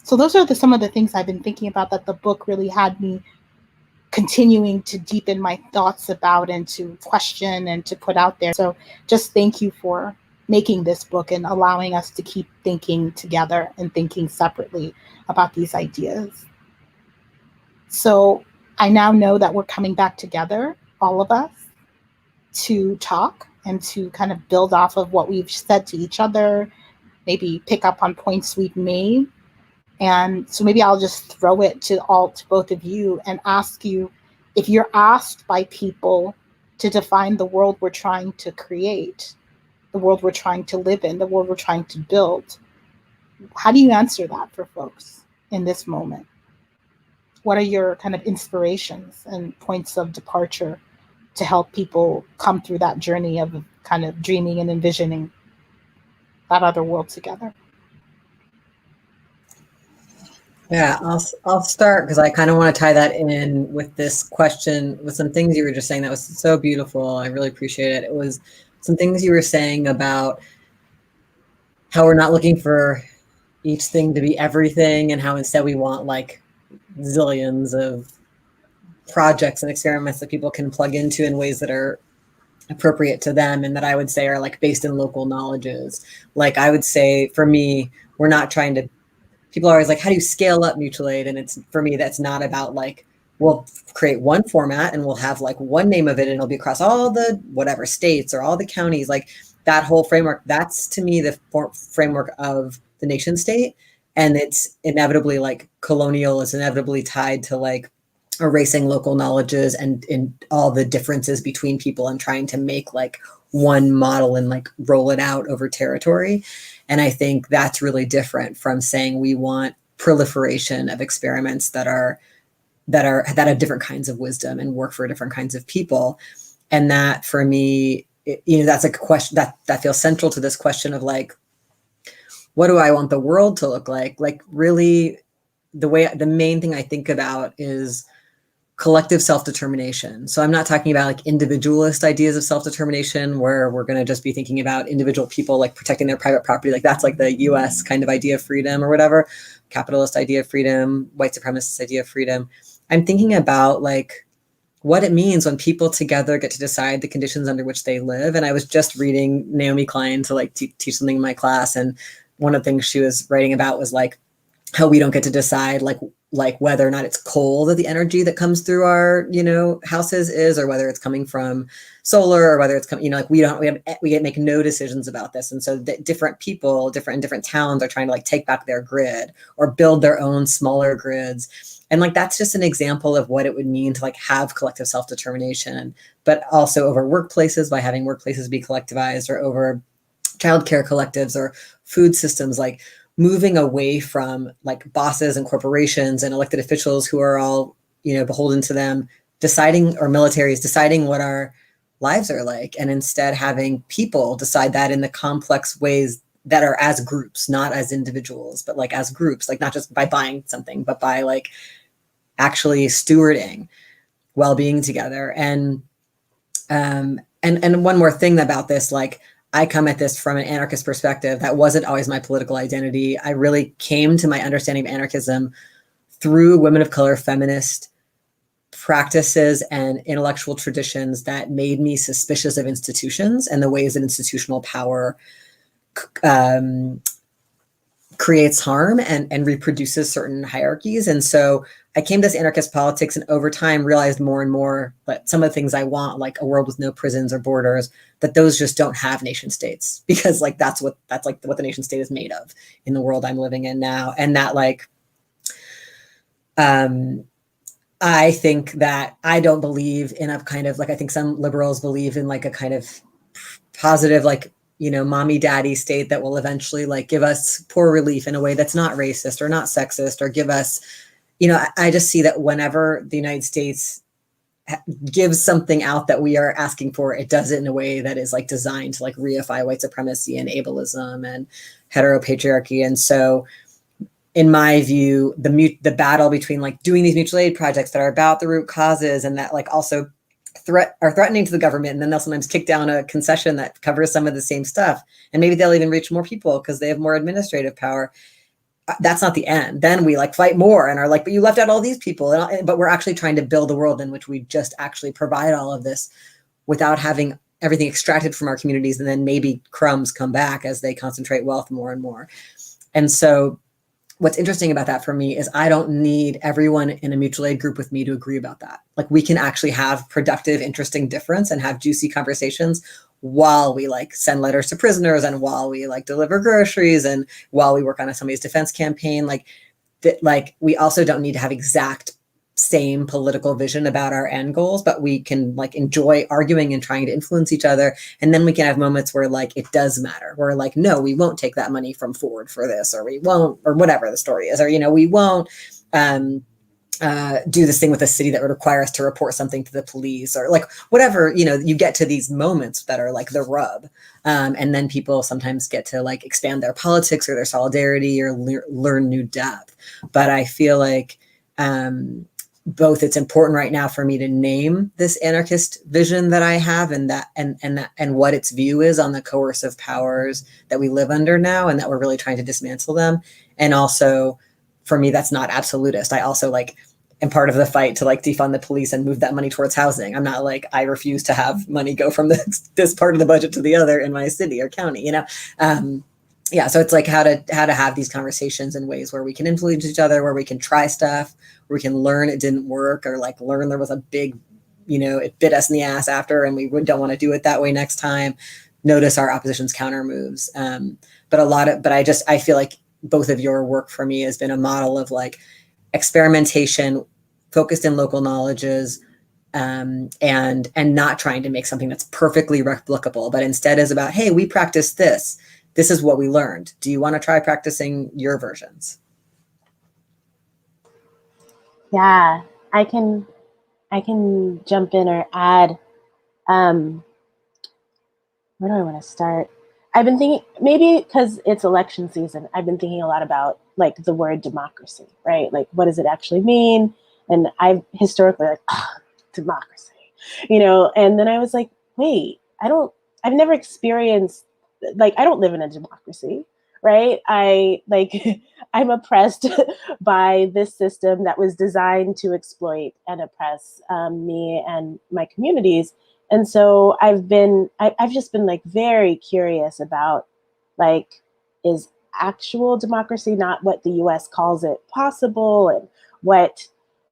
So those are some of the things I've been thinking about, that the book really had me continuing to deepen my thoughts about and to question and to put out there. So just thank you for making this book and allowing us to keep thinking together and thinking separately about these ideas. So I now know that we're coming back together, all of us, to talk and to kind of build off of what we've said to each other, maybe pick up on points we've made. And so maybe I'll just throw it to both of you and ask you, if you're asked by people to define the world we're trying to create, the world we're trying to live in, the world we're trying to build, how do you answer that for folks in this moment? What are your kind of inspirations and points of departure to help people come through that journey of kind of dreaming and envisioning that other world together? Yeah, I'll start because I kind of want to tie that in with this question, with some things you were just saying that was so beautiful. I really appreciate it. It was some things you were saying about how we're not looking for each thing to be everything, and how instead we want like zillions of projects and experiments that people can plug into in ways that are appropriate to them, and that I would say are like based in local knowledges. Like I would say for me, we're not trying to, people are always like, how do you scale up mutual aid? And it's, for me, that's not about like, we'll create one format and we'll have like one name of it and it'll be across all the whatever states or all the counties, like that whole framework. That's to me the framework of the nation state. And it's inevitably like colonial, it's inevitably tied to like erasing local knowledges and in all the differences between people and trying to make like one model and like roll it out over territory. And I think that's really different from saying we want proliferation of experiments that have different kinds of wisdom and work for different kinds of people. And that for me, that's like a question that feels central to this question of like, what do I want the world to look like? Like really the main thing I think about is collective self-determination. So I'm not talking about like individualist ideas of self-determination where we're going to just be thinking about individual people like protecting their private property. Like that's like the US kind of idea of freedom or whatever, capitalist idea of freedom, white supremacist idea of freedom. I'm thinking about like what it means when people together get to decide the conditions under which they live. And I was just reading Naomi Klein to like teach something in my class. And one of the things she was writing about was like how we don't get to decide like whether or not it's coal that the energy that comes through our, houses is, or whether it's coming from solar, or whether it's coming, like we make no decisions about this. And so different people, different towns are trying to like take back their grid or build their own smaller grids. And like, that's just an example of what it would mean to like have collective self-determination, but also over workplaces by having workplaces be collectivized, or over childcare collectives or food systems, like moving away from like bosses and corporations and elected officials who are all, beholden to them, deciding, or militaries deciding what our lives are like, and instead having people decide that in the complex ways that are as groups, not as individuals, but like as groups, like not just by buying something, but by like actually stewarding well-being together. And one more thing about this, like I come at this from an anarchist perspective. That wasn't always my political identity. I really came to my understanding of anarchism through women of color, feminist practices and intellectual traditions that made me suspicious of institutions and the ways that institutional power creates harm and reproduces certain hierarchies. And so I came to this anarchist politics, and over time realized more and more that some of the things I want, like a world with no prisons or borders, that those just don't have nation states, because like that's what the nation state is made of in the world I'm living in now. And that like I think that I don't believe in a kind of like, I think some liberals believe in like a kind of positive like mommy daddy state that will eventually like give us poor relief in a way that's not racist or not sexist, or give us, I just see that whenever the United States gives something out that we are asking for, it does it in a way that is like designed to like reify white supremacy and ableism and heteropatriarchy. And so in my view, the battle between like doing these mutual aid projects that are about the root causes and that like also are threatening to the government, and then they'll sometimes kick down a concession that covers some of the same stuff, and maybe they'll even reach more people because they have more administrative power. That's not the end. Then we like fight more and are like, but you left out all these people. But we're actually trying to build a world in which we just actually provide all of this without having everything extracted from our communities, and then maybe crumbs come back as they concentrate wealth more and more. And so what's interesting about that for me is I don't need everyone in a mutual aid group with me to agree about that. Like we can actually have productive, interesting difference and have juicy conversations while we like send letters to prisoners and while we like deliver groceries and while we work on somebody's defense campaign. Like we also don't need to have exact same political vision about our end goals, but we can like enjoy arguing and trying to influence each other. And then we can have moments where like it does matter. Where like, no, we won't take that money from Ford for this, or we won't, or whatever the story is, or, we won't do this thing with a city that would require us to report something to the police, or like whatever, you get to these moments that are like the rub. And then people sometimes get to like expand their politics or their solidarity or learn new depth. But I feel like, both it's important right now for me to name this anarchist vision that I have and what its view is on the coercive powers that we live under now, and that we're really trying to dismantle them. And also for me, that's not absolutist. I also like am part of the fight to like defund the police and move that money towards housing. I'm not like, I refuse to have money go from this part of the budget to the other in my city or county, so it's like how to have these conversations in ways where we can influence each other, where we can try stuff, where we can learn it didn't work, or like learn there was a big, it bit us in the ass after and we don't want to do it that way next time. Notice our opposition's counter moves. But I feel like both of your work for me has been a model of like experimentation focused in local knowledges, and not trying to make something that's perfectly replicable, but instead is about, hey, we practiced this. This is what we learned. Do you want to try practicing your versions? Yeah, I can jump in or add. Where do I want to start? I've been thinking, maybe because it's election season, I've been thinking a lot about like the word democracy, right? Like, what does it actually mean? And I've historically like, democracy, and then I was like, wait, I've never experienced, like, I don't live in a democracy, right? I'm oppressed by this system that was designed to exploit and oppress me and my communities. And so I've just been like very curious about like, is actual democracy not what the US calls it possible, and what,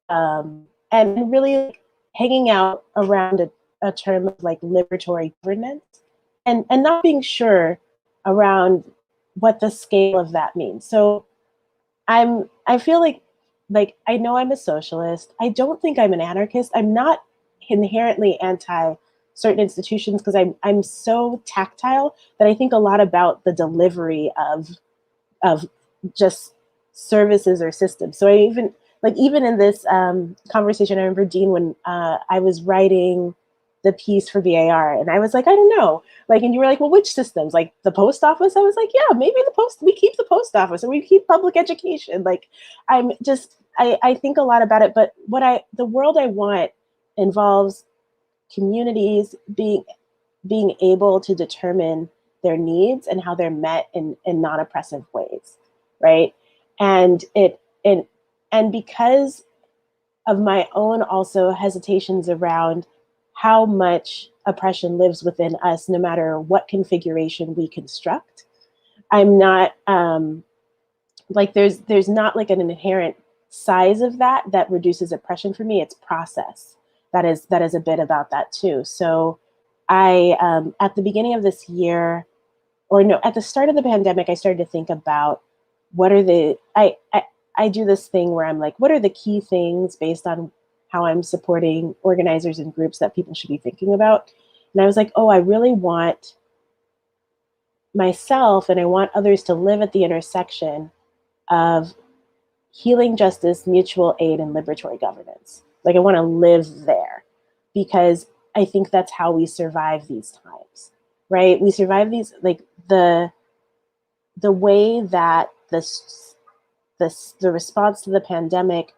and really like hanging out around a term of like liberatory governance, and not being sure around what the scale of that means. So I feel like I know I'm a socialist. I don't think I'm an anarchist. I'm not inherently anti certain institutions, because I'm so tactile that I think a lot about the delivery of just services or systems. So I even in this conversation, I remember, Dean, when I was writing the piece for VAR, and I was like, I don't know, and you were like, well, which systems? Like the post office? I was like, yeah, maybe we keep the post office, or we keep public education. I think a lot about it, but the world I want involves communities being able to determine their needs and how they're met in non-oppressive ways, right? And because of my own also hesitations around how much oppression lives within us, no matter what configuration we construct, I'm not there's not like an inherent size of that reduces oppression for me. It's process that is a bit about that too. So I at the beginning of this year, or no, at the start of the pandemic, I started to think about what are the I do this thing where I'm like, what are the key things based on how I'm supporting organizers and groups that people should be thinking about? And I was like, oh, I really want myself and I want others to live at the intersection of healing justice, mutual aid, and liberatory governance. Like I want to live there because I think that's how we survive these times, right? We survive these, like the way that the response to the pandemic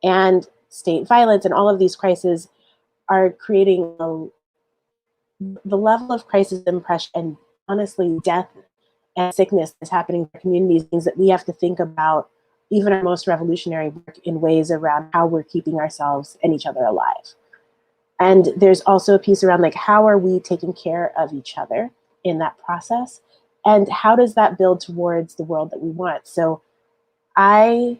and state violence and all of these crises are creating the level of crisis and pressure and honestly death and sickness that's happening in our communities means that we have to think about even our most revolutionary work in ways around how we're keeping ourselves and each other alive. And there's also a piece around like, how are we taking care of each other in that process? And how does that build towards the world that we want? So I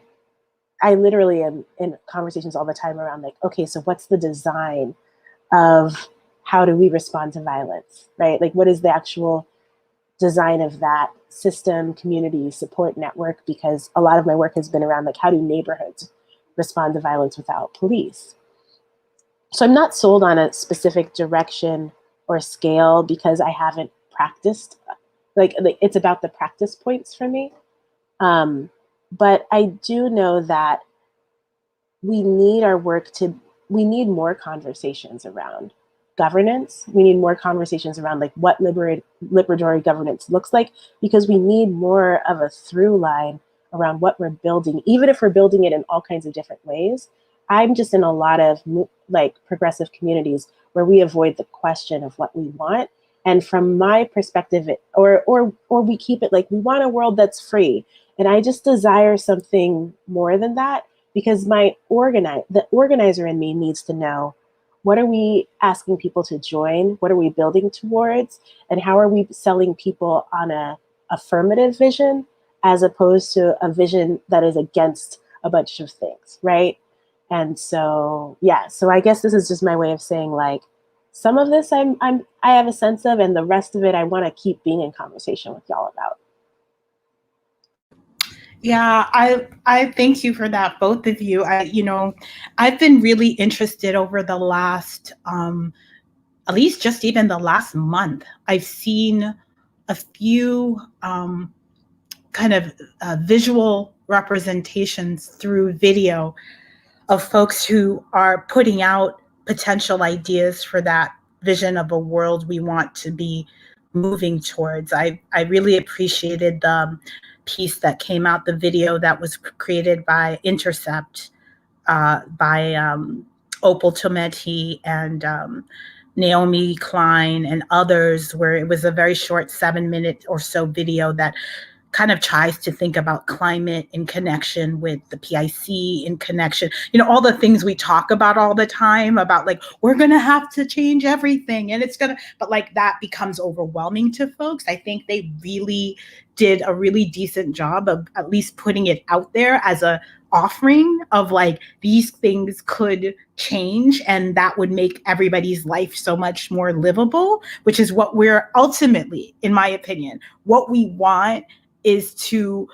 literally am in conversations all the time around like, okay, so what's the design of how do we respond to violence, right? Like what is the actual design of that system, community, support network? Because a lot of my work has been around like, how do neighborhoods respond to violence without police? So I'm not sold on a specific direction or scale because I haven't practiced. Like it's about the practice points for me. But I do know that we need more conversations around governance. We need more conversations around like what liberatory governance looks like, because we need more of a through line around what we're building, even if we're building it in all kinds of different ways. I'm just in a lot of like progressive communities where we avoid the question of what we want. And from my perspective, or we keep it like we want a world that's free. And I just desire something more than that, because the organizer in me needs to know, what are we asking people to join? What are we building towards? And how are we selling people on a affirmative vision as opposed to a vision that is against a bunch of things, right? And so, yeah, so I guess this is just my way of saying like, some of this I have a sense of, and the rest of it I want to keep being in conversation with y'all about. Yeah, I thank you for that, both of you. I've been really interested over the last, at least just even the last month. I've seen a few kind of visual representations through video of folks who are putting out potential ideas for that vision of a world we want to be moving towards. I really appreciated the piece that came out, the video that was created by Intercept, by Opal Tometi and Naomi Klein and others, where it was a very short 7-minute or so video that kind of tries to think about climate in connection with the PIC, in connection, all the things we talk about all the time about like, we're going to have to change everything. And but like that becomes overwhelming to folks. I think they really did a really decent job of at least putting it out there as a offering of like, these things could change and that would make everybody's life so much more livable, which is what we're ultimately, in my opinion, what we want is to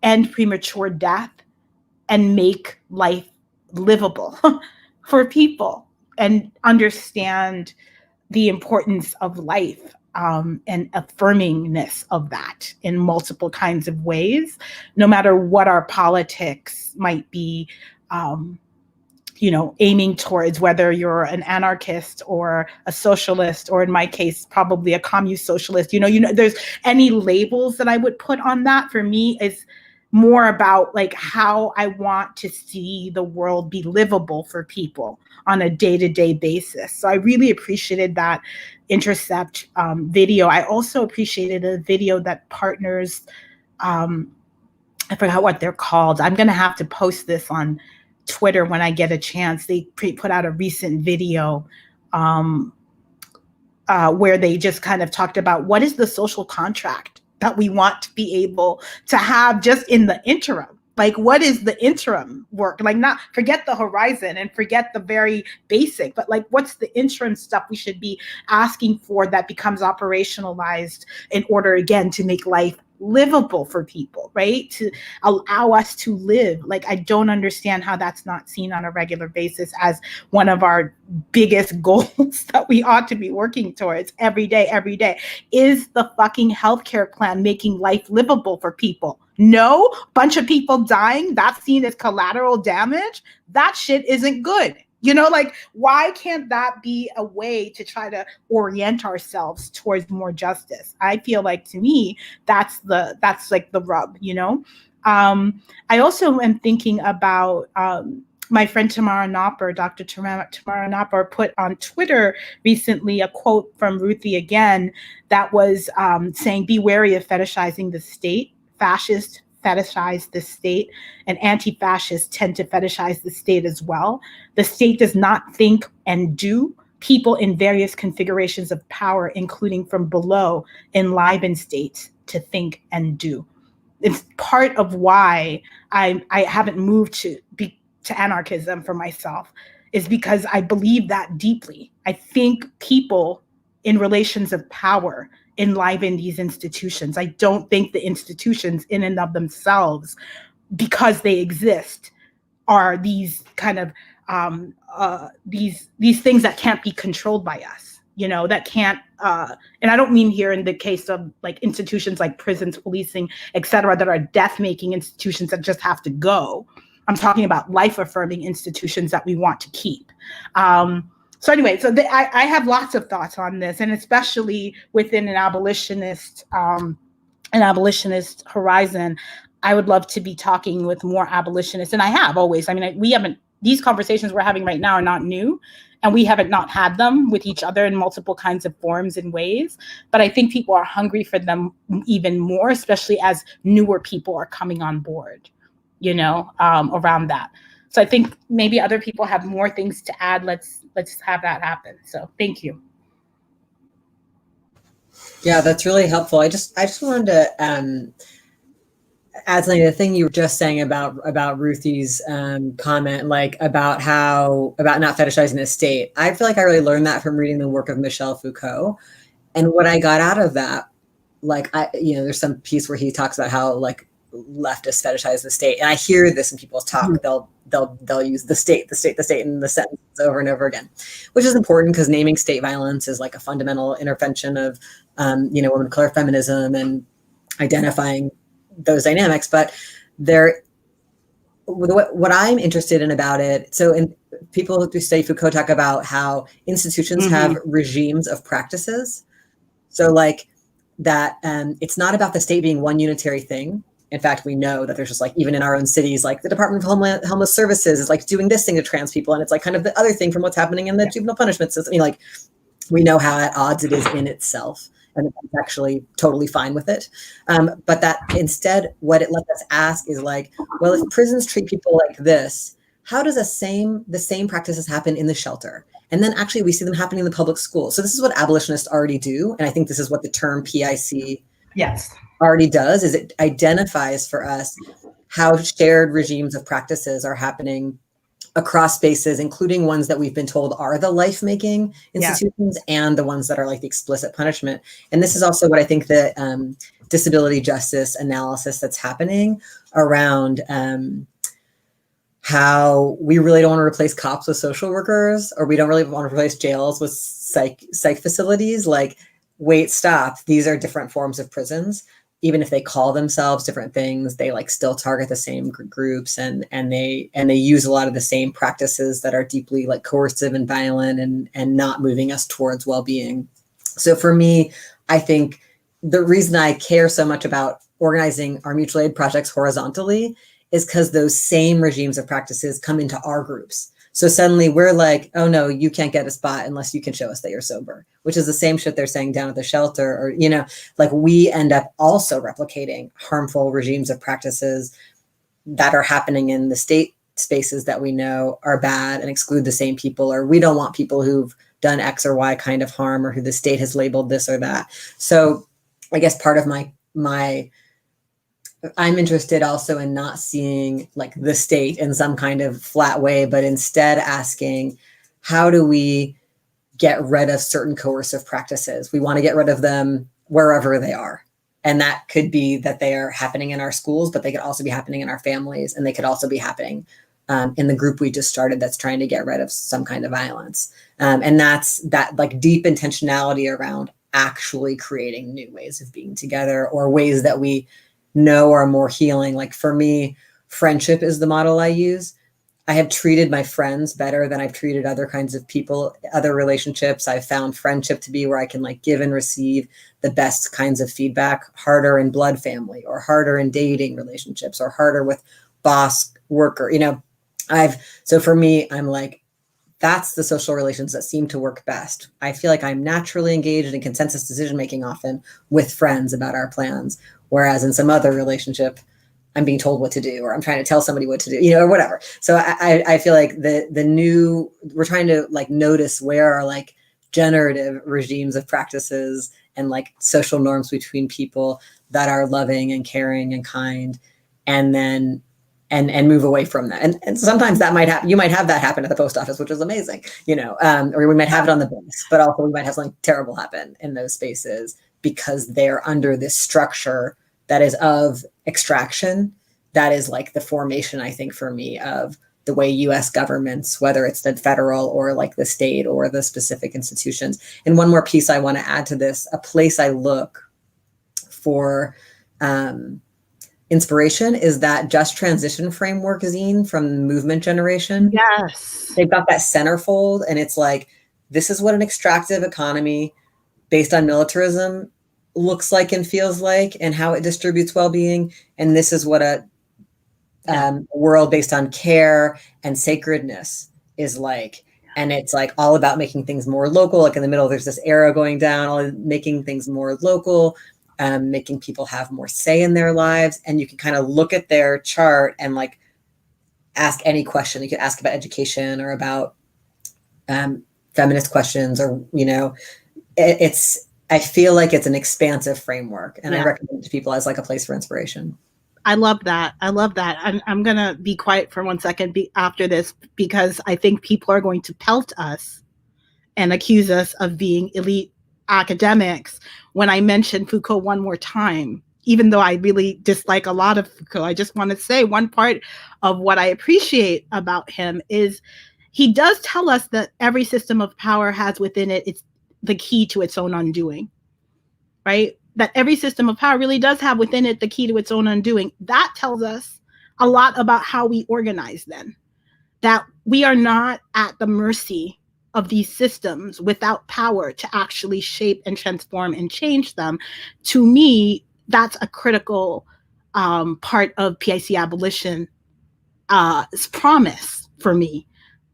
end premature death and make life livable for people and understand the importance of life and affirmingness of that in multiple kinds of ways, no matter what our politics might be, aiming towards, whether you're an anarchist or a socialist, or in my case, probably a communist socialist. There's any labels that I would put on that. For me, is more about like how I want to see the world be livable for people on a day-to-day basis. So I really appreciated that Intercept video. I also appreciated a video that partners, I forgot what they're called. I'm going to have to post this on Twitter when I get a chance. They put out a recent video where they just kind of talked about what is the social contract that we want to be able to have just in the interim. Like, what is the interim work? Like, not forget the horizon and forget the very basic, but like, what's the interim stuff we should be asking for that becomes operationalized in order, again, to make life livable for people, right? To allow us to live. Like, I don't understand how that's not seen on a regular basis as one of our biggest goals that we ought to be working towards every day. Is the fucking healthcare plan making life livable for people? No. Bunch of people dying, that's seen as collateral damage. That shit isn't good. You know, like, why can't that be a way to try to orient ourselves towards more justice? I feel like, to me, that's like the rub, you know? I also am thinking about my friend Tamara Nopper, Dr. Tamara Nopper, put on Twitter recently a quote from Ruthie again that was saying, be wary of fetishizing the state. Fascists fetishize the state, and anti-fascists tend to fetishize the state as well. The state does not think and do. People in various configurations of power, including from below, enliven states to think and do. It's part of why I haven't moved to anarchism for myself, is because I believe that deeply. I think people in relations of power enliven these institutions. I don't think the institutions in and of themselves, because they exist, are these kind of these things that can't be controlled by us, you know, that can't, and I don't mean here in the case of like institutions like prisons, policing, et cetera, that are death-making institutions that just have to go. I'm talking about life-affirming institutions that we want to keep. So anyway, I have lots of thoughts on this, and especially within an abolitionist horizon, I would love to be talking with more abolitionists, and I have always. I mean, these conversations we're having right now are not new, and we haven't not had them with each other in multiple kinds of forms and ways. But I think people are hungry for them even more, especially as newer people are coming on board, you know, around that. So I think maybe other people have more things to add. Let's have that happen. So thank you. Yeah, that's really helpful. I just wanted to add something to the thing you were just saying about Ruthie's comment, like about not fetishizing the state. I feel like I really learned that from reading the work of Michel Foucault. And what I got out of that, like, there's some piece where he talks about how like leftists fetishize the state. And I hear this in people's talk. They'll use the state in the sentence over and over again, which is important because naming state violence is like a fundamental intervention of, women of color feminism and identifying those dynamics. But what I'm interested in about it, so in people who study Foucault talk about how institutions have regimes of practices. So like that, it's not about the state being one unitary thing. In fact, we know that there's just like, even in our own cities, like the Department of Homeless Services is like doing this thing to trans people. And it's like kind of the other thing from what's happening in the juvenile punishment system. I mean, like, we know how at odds it is in itself, and it's actually totally fine with it. But that instead, what it lets us ask is like, well, if prisons treat people like this, how does the same practices happen in the shelter? And then actually we see them happening in the public schools. So this is what abolitionists already do. And I think this is what the term PIC already does, is it identifies for us how shared regimes of practices are happening across spaces, including ones that we've been told are the life-making institutions and the ones that are like the explicit punishment. And this is also what I think the disability justice analysis that's happening around how we really don't want to replace cops with social workers, or we don't really want to replace jails with psych facilities. Like, wait, stop. These are different forms of prisons. Even if they call themselves different things, they like still target the same groups, and they use a lot of the same practices that are deeply like coercive and violent and not moving us towards well-being. So for me, I think the reason I care so much about organizing our mutual aid projects horizontally is because those same regimes of practices come into our groups. So suddenly we're like, oh no, you can't get a spot unless you can show us that you're sober, which is the same shit they're saying down at the shelter. Or, like we end up also replicating harmful regimes of practices that are happening in the state spaces that we know are bad and exclude the same people, or we don't want people who've done X or Y kind of harm, or who the state has labeled this or that. So I guess part of I'm interested also in not seeing like the state in some kind of flat way, but instead asking, how do we get rid of certain coercive practices? We want to get rid of them wherever they are. And that could be that they are happening in our schools, but they could also be happening in our families, and they could also be happening in the group we just started that's trying to get rid of some kind of violence. And that's that like deep intentionality around actually creating new ways of being together, or ways that we know are more healing. Like for me, friendship is the model I use. I have treated my friends better than I've treated other kinds of people, other relationships. I've found friendship to be where I can like give and receive the best kinds of feedback, harder in blood family, or harder in dating relationships, or harder with boss worker. So for me, I'm like, that's the social relations that seem to work best. I feel like I'm naturally engaged in consensus decision-making often with friends about our plans. Whereas in some other relationship, I'm being told what to do, or I'm trying to tell somebody what to do, or whatever. So I feel like we're trying to like notice where are like generative regimes of practices and like social norms between people that are loving and caring and kind, and then and move away from that. And sometimes that might happen. You might have that happen at the post office, which is amazing, or we might have it on the bus, but also we might have something terrible happen in those spaces because they're under this structure that is of extraction. That is like the formation, I think, for me, of the way US governments, whether it's the federal or like the state or the specific institutions. And one more piece I want to add to this, a place I look for inspiration is that Just Transition framework zine from Movement Generation. Yes. They've got that centerfold, and it's like, this is what an extractive economy based on militarism looks like and feels like, and how it distributes well-being. And this is what a world based on care and sacredness is like. And it's like all about making things more local. Like in the middle, there's this arrow going down, making things more local, making people have more say in their lives. And you can kind of look at their chart and like ask any question. You could ask about education or about feminist questions, or, I feel like it's an expansive framework, and I recommend it to people as like a place for inspiration. I love that. I'm going to be quiet for 1 second after this, because I think people are going to pelt us and accuse us of being elite academics when I mention Foucault one more time. Even though I really dislike a lot of Foucault, I just want to say one part of what I appreciate about him is he does tell us that every system of power has within it it's the key to its own undoing, right? That every system of power really does have within it the key to its own undoing. That tells us a lot about how we organize then, that we are not at the mercy of these systems without power to actually shape and transform and change them. To me, that's a critical part of PIC abolition's promise for me.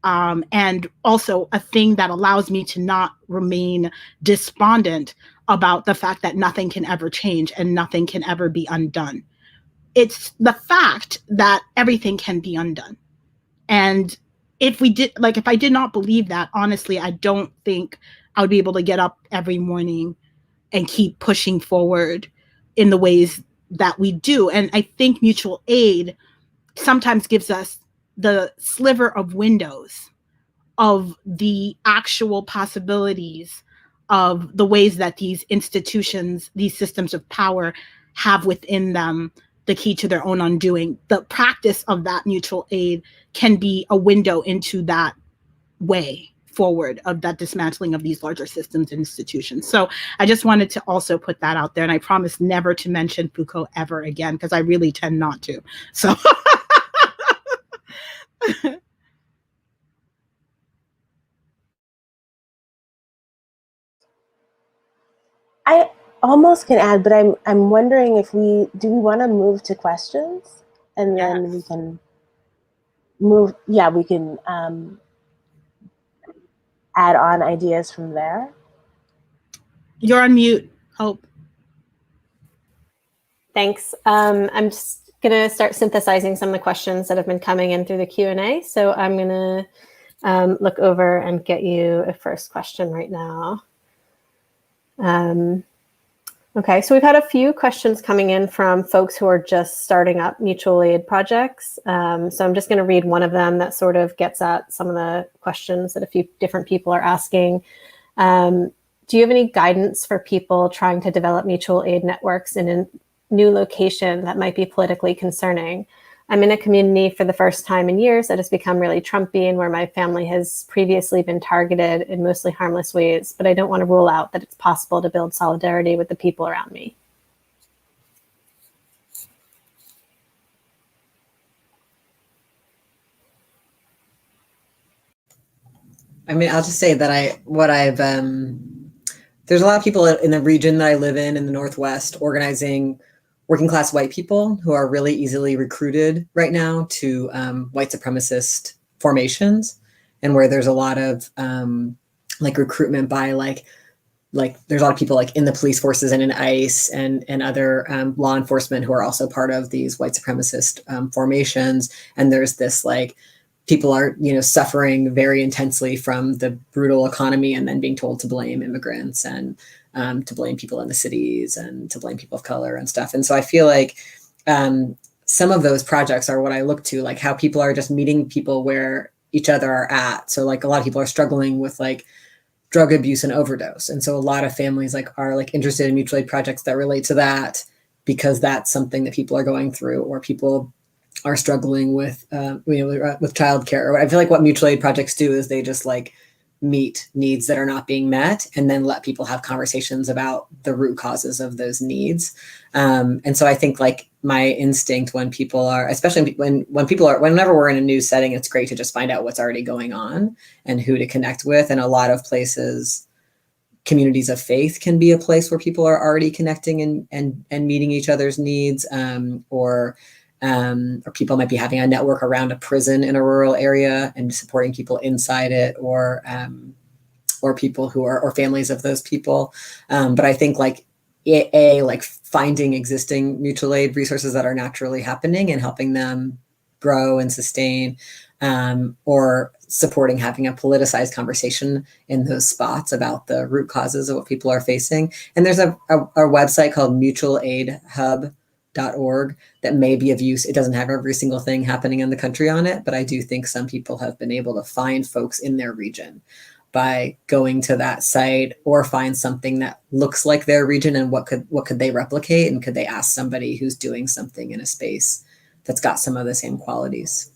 And also a thing that allows me to not remain despondent about the fact that nothing can ever change and nothing can ever be undone. It's the fact that everything can be undone. And if I did not believe that, honestly, I don't think I would be able to get up every morning and keep pushing forward in the ways that we do. And I think mutual aid sometimes gives us the sliver of windows of the actual possibilities of the ways that these institutions, these systems of power have within them the key to their own undoing. The practice of that mutual aid can be a window into that way forward of that dismantling of these larger systems and institutions. So I just wanted to also put that out there. And I promise never to mention Foucault ever again, because I really tend not to. So I almost can add, but I'm wondering if we want to move to questions, and then we can move. Yeah, we can add on ideas from there. You're on mute, Hope. Thanks. I'm just going to start synthesizing some of the questions that have been coming in through the Q&A. So I'm going to look over and get you a first question right now. Okay, so we've had a few questions coming in from folks who are just starting up mutual aid projects. So I'm just going to read one of them that sort of gets at some of the questions that a few different people are asking. do you have any guidance for people trying to develop mutual aid networks in a new location that might be politically concerning? I'm in a community for the first time in years that has become really Trumpy and where my family has previously been targeted in mostly harmless ways, but I don't want to rule out that it's possible to build solidarity with the people around me. I mean, I'll just say that there's a lot of people in the region that I live in the Northwest, organizing working class white people who are really easily recruited right now to white supremacist formations, and where there's a lot of like recruitment by like there's a lot of people like in the police forces and in ICE and other law enforcement who are also part of these white supremacist formations. And there's this like people are, suffering very intensely from the brutal economy and then being told to blame immigrants and to blame people in the cities and to blame people of color and stuff. And so I feel like some of those projects are what I look to, like how people are just meeting people where each other are at. So like a lot of people are struggling with like drug abuse and overdose. And so a lot of families are interested in mutual aid projects that relate to that because that's something that people are going through, or people are struggling with, with childcare. I feel like what mutual aid projects do is they just like meet needs that are not being met and then let people have conversations about the root causes of those needs. And so I think like my instinct when people are, especially whenever we're in a new setting, it's great to just find out what's already going on and who to connect with. And a lot of places, communities of faith can be a place where people are already connecting and meeting each other's needs, or people might be having a network around a prison in a rural area and supporting people inside it, or people who are, or families of those people. But I think like finding existing mutual aid resources that are naturally happening and helping them grow and sustain, or supporting having a politicized conversation in those spots about the root causes of what people are facing. And there's a website called mutualaidhub.org that may be of use. It doesn't have every single thing happening in the country on it, but I do think some people have been able to find folks in their region by going to that site, or find something that looks like their region and what could they replicate, and could they ask somebody who's doing something in a space that's got some of the same qualities.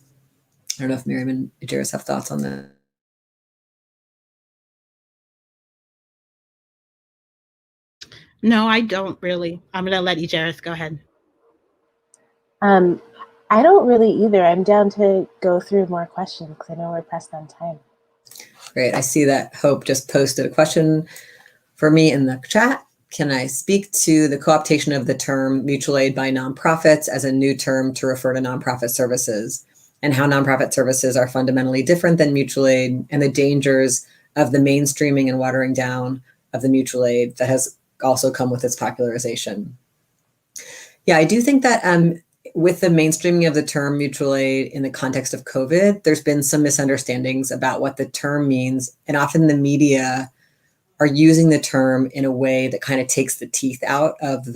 I don't know if Mariame and Ejeris have thoughts on that. No, I don't really. I'm going to let Ejeris go ahead. I don't really either. I'm down to go through more questions because I know we're pressed on time. Great. I see that Hope just posted a question for me in the chat. Can I speak to the co-optation of the term mutual aid by nonprofits as a new term to refer to nonprofit services, and how nonprofit services are fundamentally different than mutual aid, and the dangers of the mainstreaming and watering down of the mutual aid that has also come with its popularization? Yeah, I do think that with the mainstreaming of the term mutual aid in the context of COVID, there's been some misunderstandings about what the term means. And often the media are using the term in a way that kind of takes the teeth out of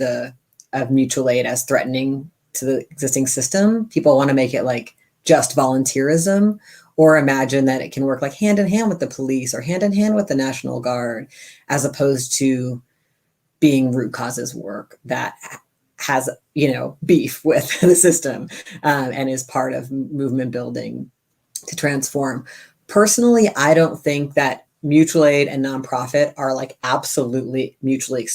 mutual aid as threatening to the existing system. People want to make it like just volunteerism, or imagine that it can work like hand in hand with the police or hand in hand with the National Guard, as opposed to being root causes work that has, beef with the system, and is part of movement building to transform. Personally, I don't think that mutual aid and nonprofit are like absolutely mutually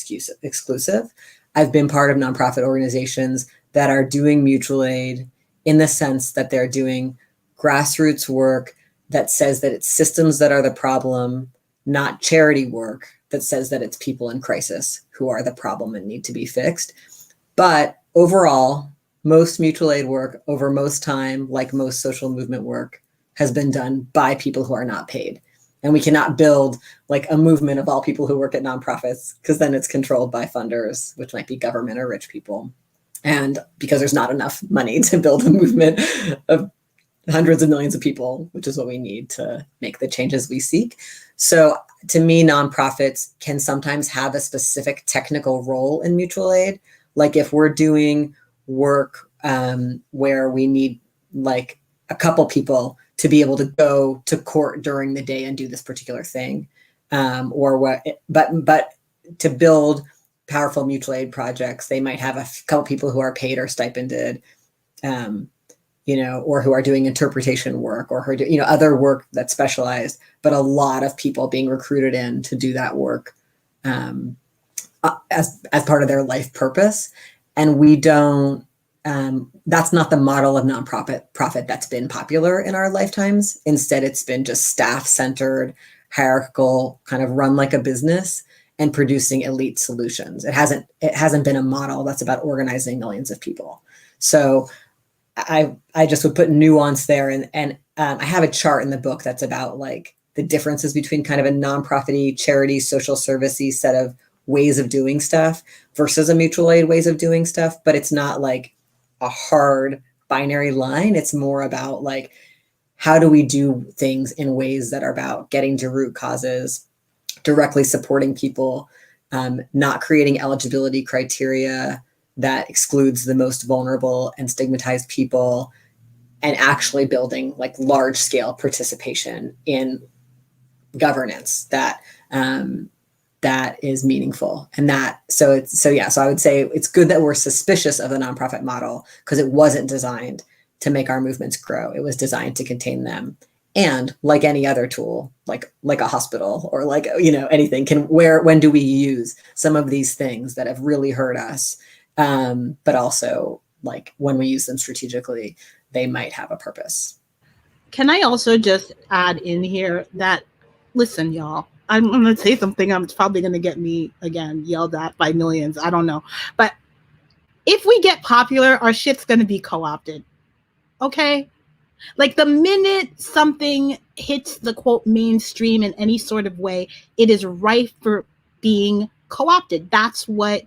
exclusive. I've been part of nonprofit organizations that are doing mutual aid in the sense that they're doing grassroots work that says that it's systems that are the problem, not charity work that says that it's people in crisis who are the problem and need to be fixed. But overall, most mutual aid work over most time, like most social movement work, has been done by people who are not paid. And we cannot build like a movement of all people who work at nonprofits, because then it's controlled by funders, which might be government or rich people. And because there's not enough money to build a movement of hundreds of millions of people, which is what we need to make the changes we seek. So to me, nonprofits can sometimes have a specific technical role in mutual aid. Like if we're doing work where we need like a couple people to be able to go to court during the day and do this particular thing, or what, but to build powerful mutual aid projects, they might have a couple people who are paid or stipended, or who are doing interpretation work, or who do, other work that's specialized, but a lot of people being recruited in to do that work as part of their life purpose. And we don't, that's not the model of profit that's been popular in our lifetimes. Instead, it's been just staff-centered, hierarchical, kind of run like a business and producing elite solutions. It hasn't been a model that's about organizing millions of people. So I just would put nuance there. And I have a chart in the book that's about like the differences between kind of a nonprofit-y, charity, social service-y set of ways of doing stuff versus a mutual aid ways of doing stuff. But it's not like a hard binary line. It's more about like, how do we do things in ways that are about getting to root causes, directly supporting people, not creating eligibility criteria that excludes the most vulnerable and stigmatized people, and actually building like large scale participation in governance that is meaningful. And so I would say it's good that we're suspicious of the nonprofit model, because it wasn't designed to make our movements grow. It was designed to contain them. And like any other tool, like a hospital or like, anything, when do we use some of these things that have really hurt us? But also, like, when we use them strategically, they might have a purpose. Can I also just add in here that, listen, y'all, I'm going to say something. I'm probably going to get me, again, yelled at by millions. I don't know. But if we get popular, our shit's going to be co-opted. Okay? Like, the minute something hits the, quote, mainstream in any sort of way, it is rife for being co-opted. That's what,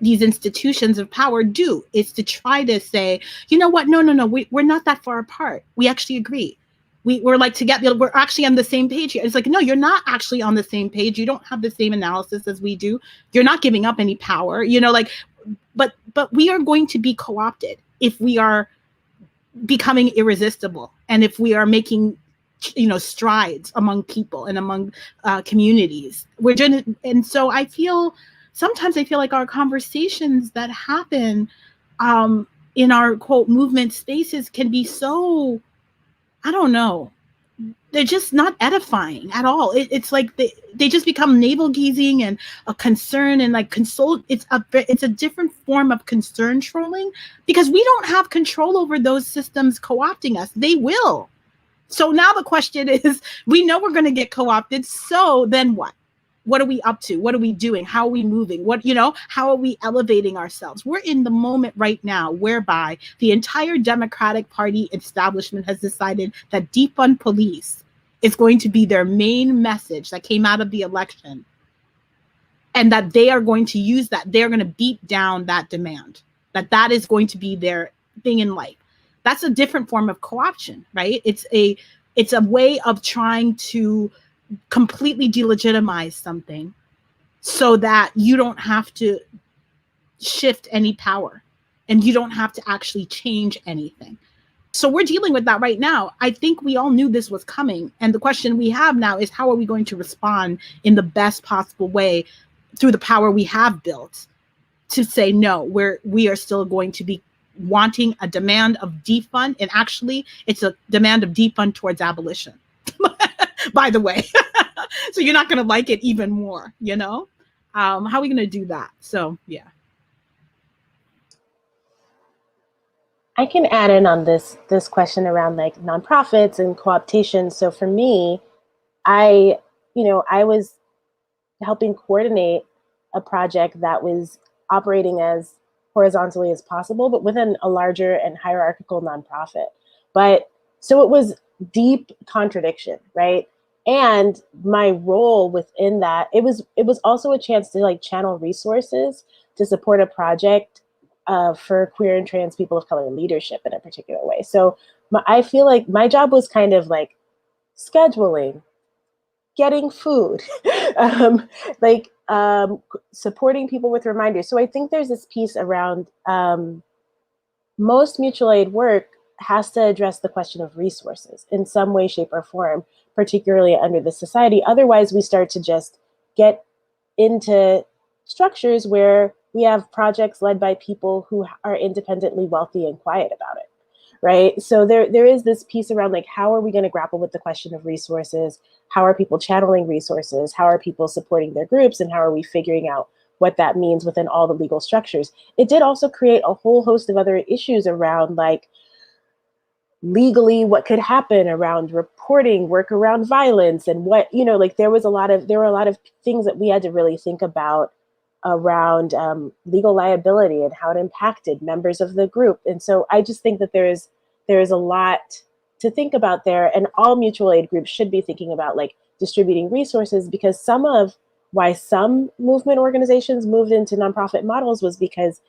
these institutions of power do, is to try to say, you know what, no, we're not that far apart. We actually agree. We're like together, we're actually on the same page here. It's like, no, you're not actually on the same page. You don't have the same analysis as we do. You're not giving up any power, but we are going to be co-opted if we are becoming irresistible, and if we are making strides among people and among communities. And so sometimes I feel like our conversations that happen in our, quote, movement spaces can be so, I don't know, they're just not edifying at all. It's like they just become navel gazing and a concern and like console. It's a different form of concern trolling, because we don't have control over those systems co-opting us. They will. So now the question is, we know we're going to get co-opted. So then what? What are we up to? What are we doing? How are we moving? How are we elevating ourselves? We're in the moment right now whereby the entire Democratic Party establishment has decided that defund police is going to be their main message that came out of the election, and that they are going to use that. They're going to beat down that demand, that is going to be their thing in life. That's a different form of co-option, right? It's a way of trying to completely delegitimize something so that you don't have to shift any power and you don't have to actually change anything. So we're dealing with that right now. I think we all knew this was coming. And the question we have now is, how are we going to respond in the best possible way through the power we have built to say, no, we are still going to be wanting a demand of defund. And actually, it's a demand of defund towards abolition, by the way. So you're not going to like it even more, how are we going to do that? So, yeah. I can add in on this question around like nonprofits and co-optation. So for me, I was helping coordinate a project that was operating as horizontally as possible, but within a larger and hierarchical nonprofit. But so it was deep contradiction, right? And my role within that, it was also a chance to like channel resources to support a project for queer and trans people of color leadership in a particular way. So I feel like my job was kind of like scheduling, getting food, supporting people with reminders. So I think there's this piece around most mutual aid work has to address the question of resources in some way, shape, or form, particularly under the society. Otherwise, we start to just get into structures where we have projects led by people who are independently wealthy and quiet about it, right? So there is this piece around like, how are we going to grapple with the question of resources? How are people channeling resources? How are people supporting their groups? And how are we figuring out what that means within all the legal structures? It did also create a whole host of other issues around like legally what could happen around reporting, work around violence, and what, you know, like there were a lot of things that we had to really think about around legal liability and how it impacted members of the group. And so I just think that there is a lot to think about there, and all mutual aid groups should be thinking about like distributing resources, because some of why some movement organizations moved into nonprofit models was because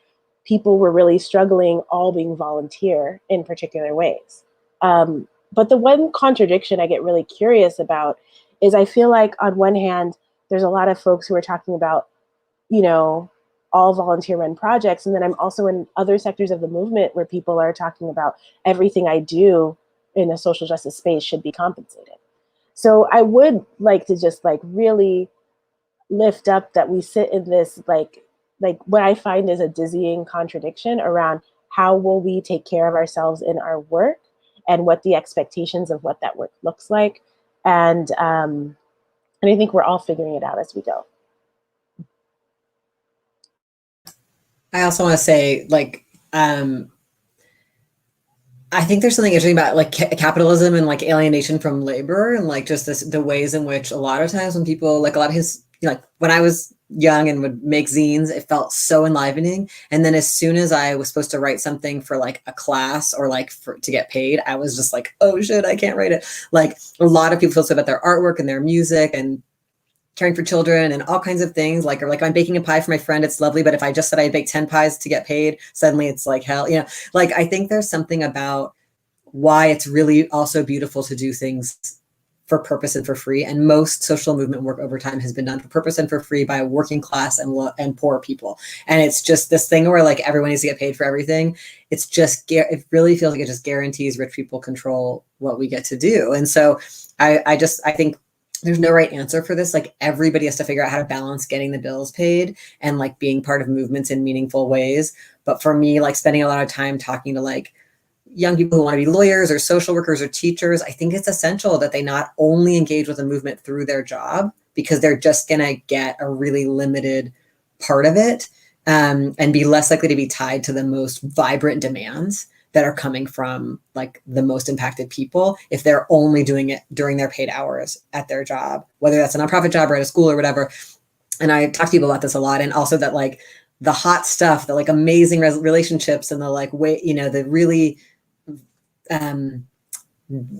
people were really struggling all being volunteer in particular ways. But the one contradiction I get really curious about is I feel like on one hand, there's a lot of folks who are talking about, you know, all volunteer run projects. And then I'm also in other sectors of the movement where people are talking about everything I do in a social justice space should be compensated. So I would like to just like really lift up that we sit in this like what I find is a dizzying contradiction around how will we take care of ourselves in our work and what the expectations of what that work looks like. And I think we're all figuring it out as we go. I also want to say, like, I think there's something interesting about like capitalism and like alienation from labor, and like just the ways in which a lot of times when people, like a lot of his, you know, like when I was young and would make zines, it felt so enlivening. And then as soon as I was supposed to write something for like a class or like to get paid, I was just like, oh shit, I can't write it. Like a lot of people feel so about their artwork and their music and caring for children and all kinds of things, like, or like I'm baking a pie for my friend, it's lovely. But if I just said I bake 10 pies to get paid, suddenly it's like hell, you know, like I think there's something about why it's really also beautiful to do things for purpose and for free. And most social movement work over time has been done for purpose and for free by working class and poor people. And it's just this thing where like everyone needs to get paid for everything. It's just, it really feels like it just guarantees rich people control what we get to do. And so I think there's no right answer for this. Like everybody has to figure out how to balance getting the bills paid and like being part of movements in meaningful ways. But for me, like spending a lot of time talking to like young people who want to be lawyers or social workers or teachers, I think it's essential that they not only engage with the movement through their job, because they're just going to get a really limited part of it, and be less likely to be tied to the most vibrant demands that are coming from like the most impacted people if they're only doing it during their paid hours at their job, whether that's a nonprofit job or at a school or whatever. And I talk to people about this a lot. And also that like the hot stuff, the like amazing relationships and the like way, you know, the really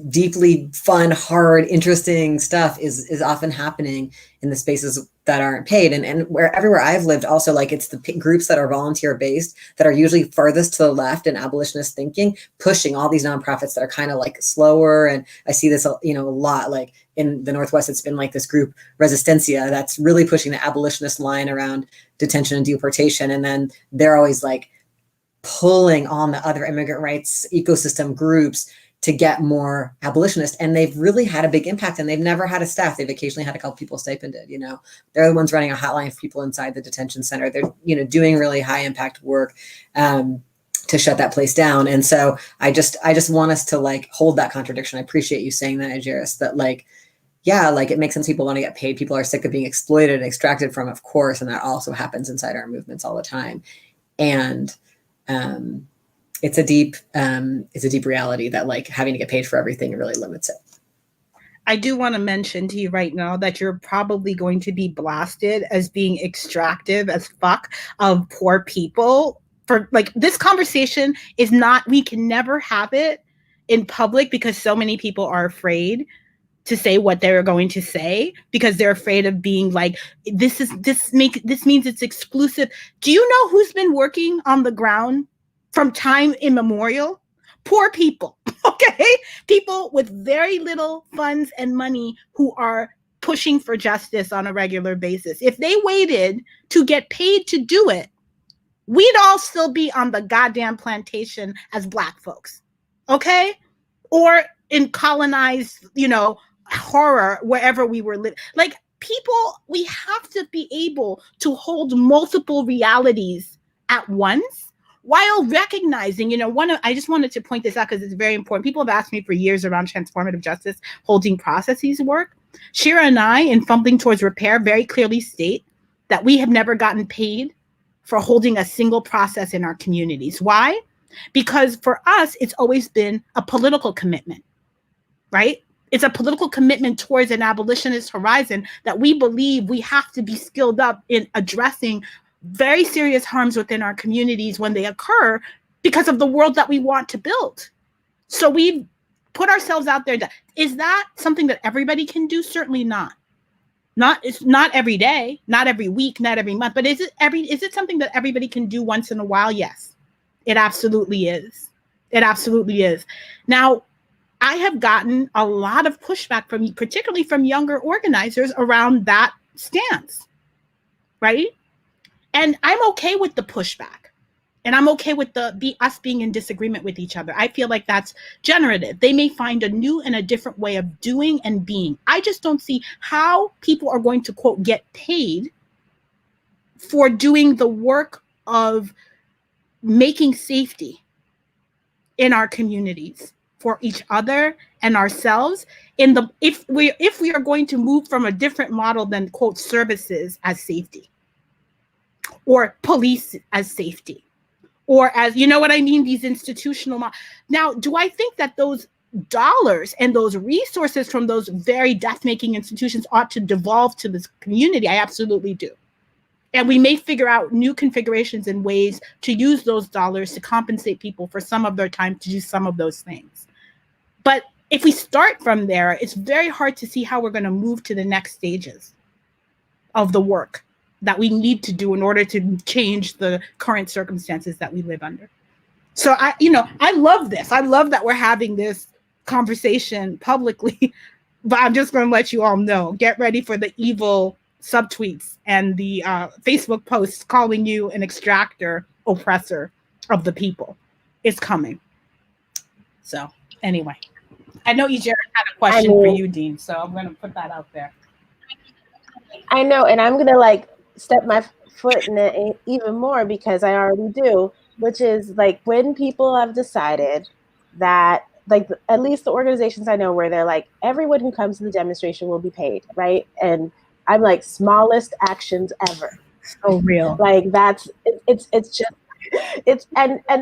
deeply fun, hard, interesting stuff is often happening in the spaces that aren't paid. And everywhere I've lived also, like it's the groups that are volunteer based that are usually farthest to the left in abolitionist thinking, pushing all these nonprofits that are kind of like slower. And I see this, you know, a lot, like in the Northwest, it's been like this group Resistencia that's really pushing the abolitionist line around detention and deportation. And then they're always like pulling on the other immigrant rights ecosystem groups to get more abolitionist. And they've really had a big impact, and they've never had a staff. They've occasionally had a couple people stipended, you know, they're the ones running a hotline for people inside the detention center. They're, you know, doing really high impact work to shut that place down. And so I just want us to like hold that contradiction. I appreciate you saying that, Ejeris, that like, yeah, like it makes sense people want to get paid. People are sick of being exploited and extracted from, of course. And that also happens inside our movements all the time. And it's a deep reality that like having to get paid for everything really limits it. I do want to mention to you right now that you're probably going to be blasted as being extractive as fuck of poor people. For like this conversation is not, we can never have it in public because so many people are afraid to say what they're going to say because they're afraid of being like, this means it's exclusive. Do you know who's been working on the ground from time immemorial? Poor people, okay? People with very little funds and money who are pushing for justice on a regular basis. If they waited to get paid to do it, we'd all still be on the goddamn plantation as Black folks. okay? Or in colonized, horror wherever we were living. Like, people, we have to be able to hold multiple realities at once while recognizing, I just wanted to point this out because it's very important. People have asked me for years around transformative justice holding processes work. Shira and I, in Fumbling Towards Repair, very clearly state that we have never gotten paid for holding a single process in our communities. Why? Because for us, it's always been a political commitment, right? It's a political commitment towards an abolitionist horizon that we believe we have to be skilled up in addressing very serious harms within our communities when they occur because of the world that we want to build. So we've put ourselves out there. Is that something that everybody can do? Certainly not. It's not every day, not every week, not every month, but is it something that everybody can do once in a while? Yes, it absolutely is. It absolutely is. Now, I have gotten a lot of pushback particularly from younger organizers around that stance, right? And I'm okay with the pushback. And I'm okay with us being in disagreement with each other. I feel like that's generative. They may find a new and a different way of doing and being. I just don't see how people are going to, quote, get paid for doing the work of making safety in our communities for each other and ourselves. If we are going to move from a different model than, quote, services as safety or police as safety, or as, you know what I mean, these institutional. Now, do I think that those dollars and those resources from those very death-making institutions ought to devolve to this community? I absolutely do. And we may figure out new configurations and ways to use those dollars to compensate people for some of their time to do some of those things. But if we start from there, it's very hard to see how we're going to move to the next stages of the work that we need to do in order to change the current circumstances that we live under. So I love this. I love that we're having this conversation publicly, but I'm just going to let you all know, get ready for the evil subtweets and the Facebook posts calling you an extractor, oppressor of the people. It's coming. So anyway, I know Ejeris had a question for you, Dean, so I'm going to put that out there. I know, and I'm going to step my foot in it even more because I already do, which is when people have decided that, at least the organizations I know where they're everyone who comes to the demonstration will be paid, right? And I'm smallest actions ever. So real. And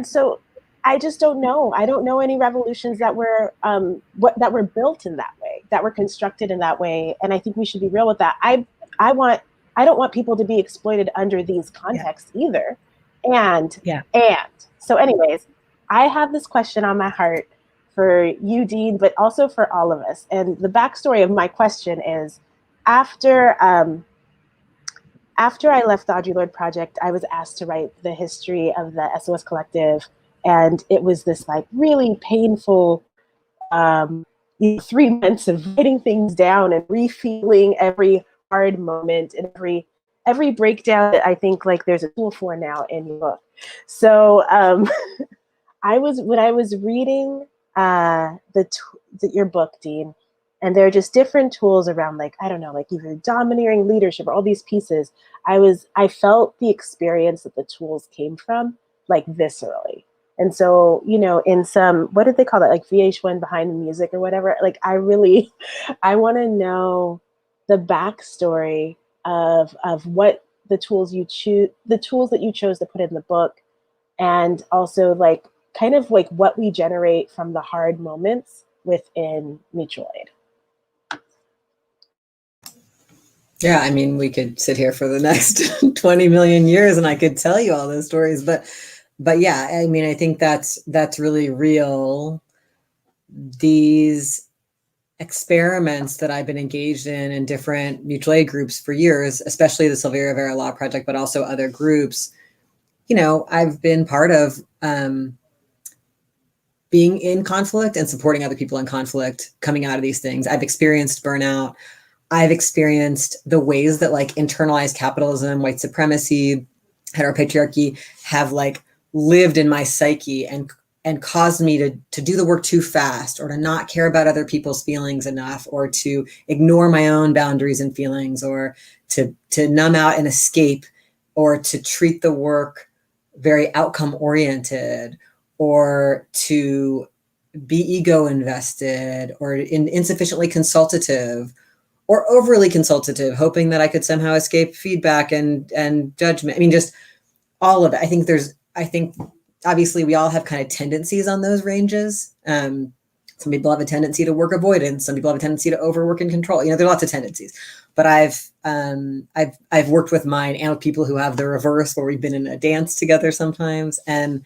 so I just don't know. I don't know any revolutions that were that were built in that way, that were constructed in that way. And I think we should be real with that. I don't want people to be exploited under these contexts either. And so anyways, I have this question on my heart for you, Dean, but also for all of us. And the backstory of my question is, after I left the Audre Lorde Project, I was asked to write the history of the SOS Collective. And it was this really painful 3 months of writing things down and refeeling every hard moment and every breakdown that I think there's a tool for now in your book. So when I was reading your book, Dean, and there are just different tools around I don't know, either domineering leadership or all these pieces, I felt the experience that the tools came from viscerally. And so, in some, what did they call that? VH1 behind the music or whatever. I want to know the backstory of what the tools that you chose to put in the book, and also what we generate from the hard moments within mutual aid. Yeah, I mean, we could sit here for the next 20 million years and I could tell you all those stories, but yeah, I mean, I think that's really real. These experiments that I've been engaged in different mutual aid groups for years, especially the Sylvia Rivera Law Project, but also other groups, I've been part of being in conflict and supporting other people in conflict coming out of these things. I've experienced burnout. I've experienced the ways that internalized capitalism, white supremacy, heteropatriarchy have lived in my psyche and and caused me to do the work too fast, or to not care about other people's feelings enough, or to ignore my own boundaries and feelings, or to numb out and escape, or to treat the work very outcome oriented, or to be ego invested, or insufficiently consultative, or overly consultative, hoping that I could somehow escape feedback and judgment. I mean, just all of it. I think obviously we all have kind of tendencies on those ranges. Some people have a tendency to work avoidance. Some people have a tendency to overwork and control. You know, there are lots of tendencies. But I've worked with mine and with people who have the reverse, where we've been in a dance together sometimes, and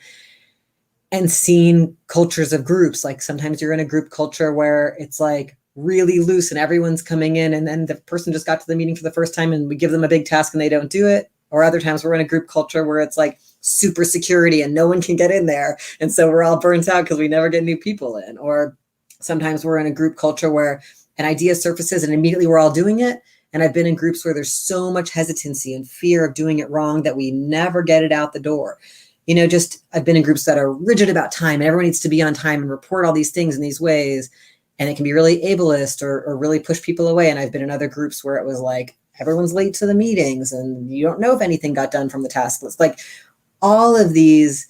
seen cultures of groups. Like sometimes you're in a group culture where it's like really loose and everyone's coming in, and then the person just got to the meeting for the first time and we give them a big task and they don't do it. Or other times we're in a group culture where it's like super security and no one can get in there. And so we're all burnt out because we never get new people in. Or sometimes we're in a group culture where an idea surfaces and immediately we're all doing it. And I've been in groups where there's so much hesitancy and fear of doing it wrong that we never get it out the door. You know, just I've been in groups that are rigid about time, and everyone needs to be on time and report all these things in these ways. And it can be really ableist or really push people away. And I've been in other groups where it was like, everyone's late to the meetings and you don't know if anything got done from the task list. Like all of these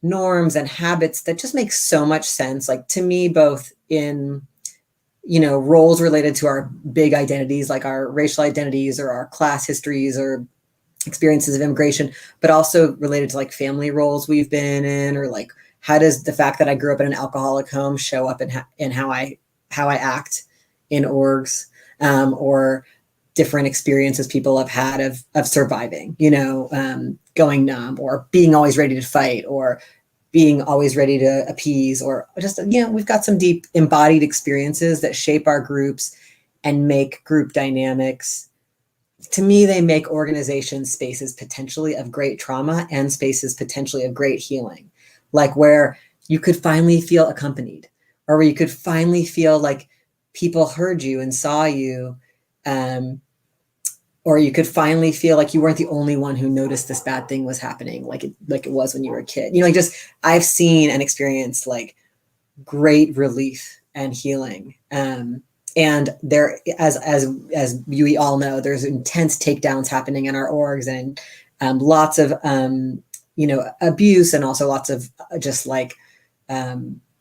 norms and habits that just make so much sense, like to me, both in, you know, roles related to our big identities, like our racial identities or our class histories or experiences of immigration, but also related to like family roles we've been in, or like, how does the fact that I grew up in an alcoholic home show up in how I act in orgs, or different experiences people have had of surviving, you know, going numb, or being always ready to fight, or being always ready to appease, or just, you know, we've got some deep embodied experiences that shape our groups and make group dynamics. To me, they make organizations spaces potentially of great trauma and spaces potentially of great healing, like where you could finally feel accompanied, or where you could finally feel like people heard you and saw you, or you could finally feel like you weren't the only one who noticed this bad thing was happening, like it was when you were a kid. You know, like just I've seen and experienced like great relief and healing. And there, as you all know, there's intense takedowns happening in our orgs, and lots of you know, abuse, and also lots of just like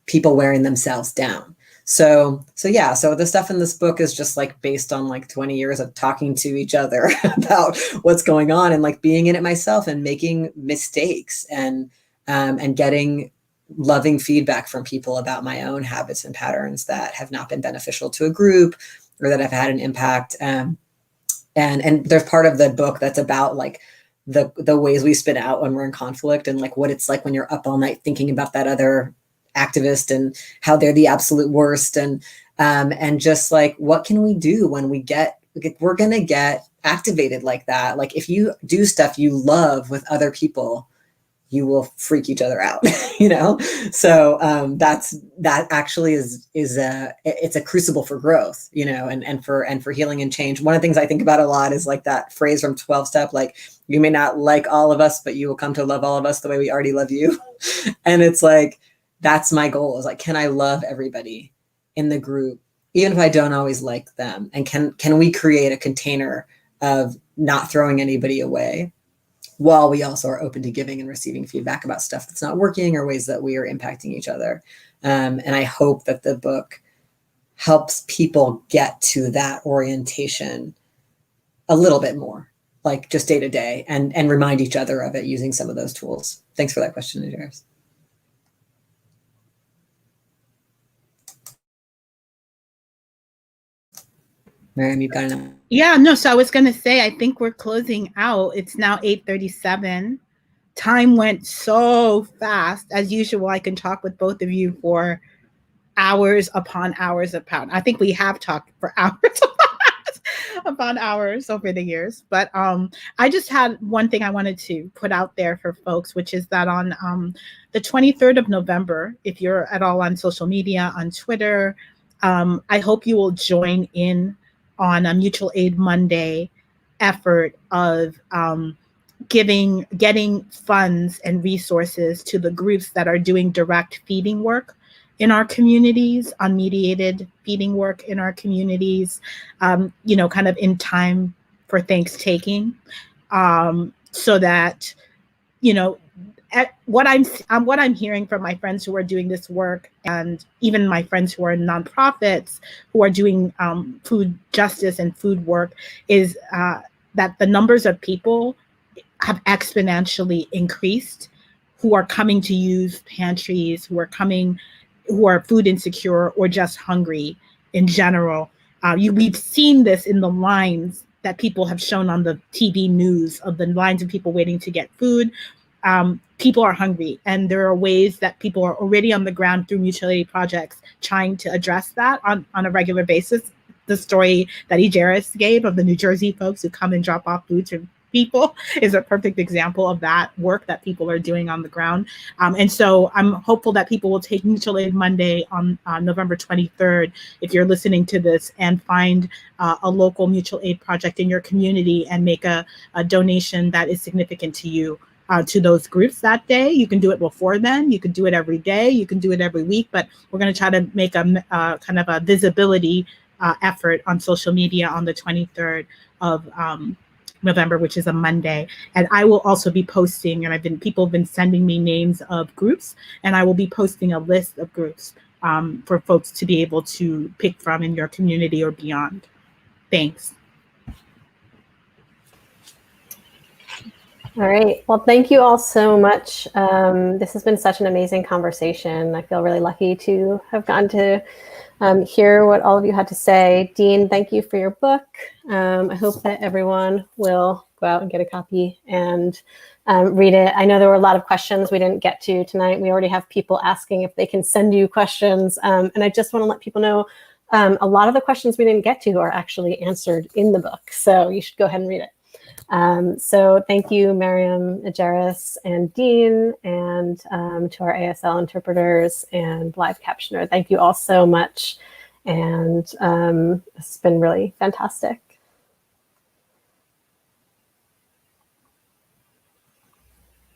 people wearing themselves down. So yeah, so the stuff in this book is just like based on like 20 years of talking to each other about what's going on, and like being in it myself and making mistakes, and getting loving feedback from people about my own habits and patterns that have not been beneficial to a group, or that have had an impact. And there's part of the book that's about like the ways we spin out when we're in conflict, and like what it's like when you're up all night thinking about that other activist and how they're the absolute worst, and just like what can we do when we're gonna get activated like that. Like if you do stuff you love with other people, you will freak each other out, you know? So that actually is it's a crucible for growth, you know, and for healing and change. One of the things I think about a lot is like that phrase from 12-step, like, you may not like all of us, but you will come to love all of us the way we already love you. And it's like, that's my goal, is like, can I love everybody in the group, even if I don't always like them? And can we create a container of not throwing anybody away, while we also are open to giving and receiving feedback about stuff that's not working, or ways that we are impacting each other. And I hope that the book helps people get to that orientation a little bit more, like just day to day, and remind each other of it using some of those tools. Thanks for that question, Ejeris. Mariame, you've got enough. Yeah, no, so I was going to say, I think we're closing out. It's now 8:37. Time went so fast. As usual, I can talk with both of you for hours upon hours upon. I think we have talked for hours upon hours over the years. But I just had one thing I wanted to put out there for folks, which is that on the 23rd of November, if you're at all on social media, on Twitter, I hope you will join in on a Mutual Aid Monday effort of getting funds and resources to the groups that are doing direct feeding work in our communities, unmediated feeding work in our communities, kind of in time for Thanksgiving, so that, what I'm hearing from my friends who are doing this work, and even my friends who are in nonprofits who are doing food justice and food work, is that the numbers of people have exponentially increased who are coming to use pantries, who are food insecure or just hungry in general. We've seen this in the lines that people have shown on the TV news, of the lines of people waiting to get food. People are hungry, and there are ways that people are already on the ground through mutual aid projects trying to address that on a regular basis. The story that Ejeris gave of the New Jersey folks who come and drop off food to people is a perfect example of that work that people are doing on the ground. And so I'm hopeful that people will take Mutual Aid Monday on November 23rd, if you're listening to this, and find a local mutual aid project in your community and make a donation that is significant to you, to those groups that day. You can do it before then. You can do it every day. You can do it every week. But we're going to try to make a kind of a visibility effort on social media on the 23rd of November, which is a Monday. And I will also be posting, and people have been sending me names of groups, and I will be posting a list of groups for folks to be able to pick from in your community or beyond. Thanks. All right. Well, thank you all so much. This has been such an amazing conversation. I feel really lucky to have gotten to hear what all of you had to say. Dean, thank you for your book. I hope that everyone will go out and get a copy and read it. I know there were a lot of questions we didn't get to tonight. We already have people asking if they can send you questions. And I just want to let people know a lot of the questions we didn't get to are actually answered in the book. So you should go ahead and read it. So thank you, Mariame, Ejeris, and Dean, and to our ASL interpreters and live captioner. Thank you all so much. And it's been really fantastic.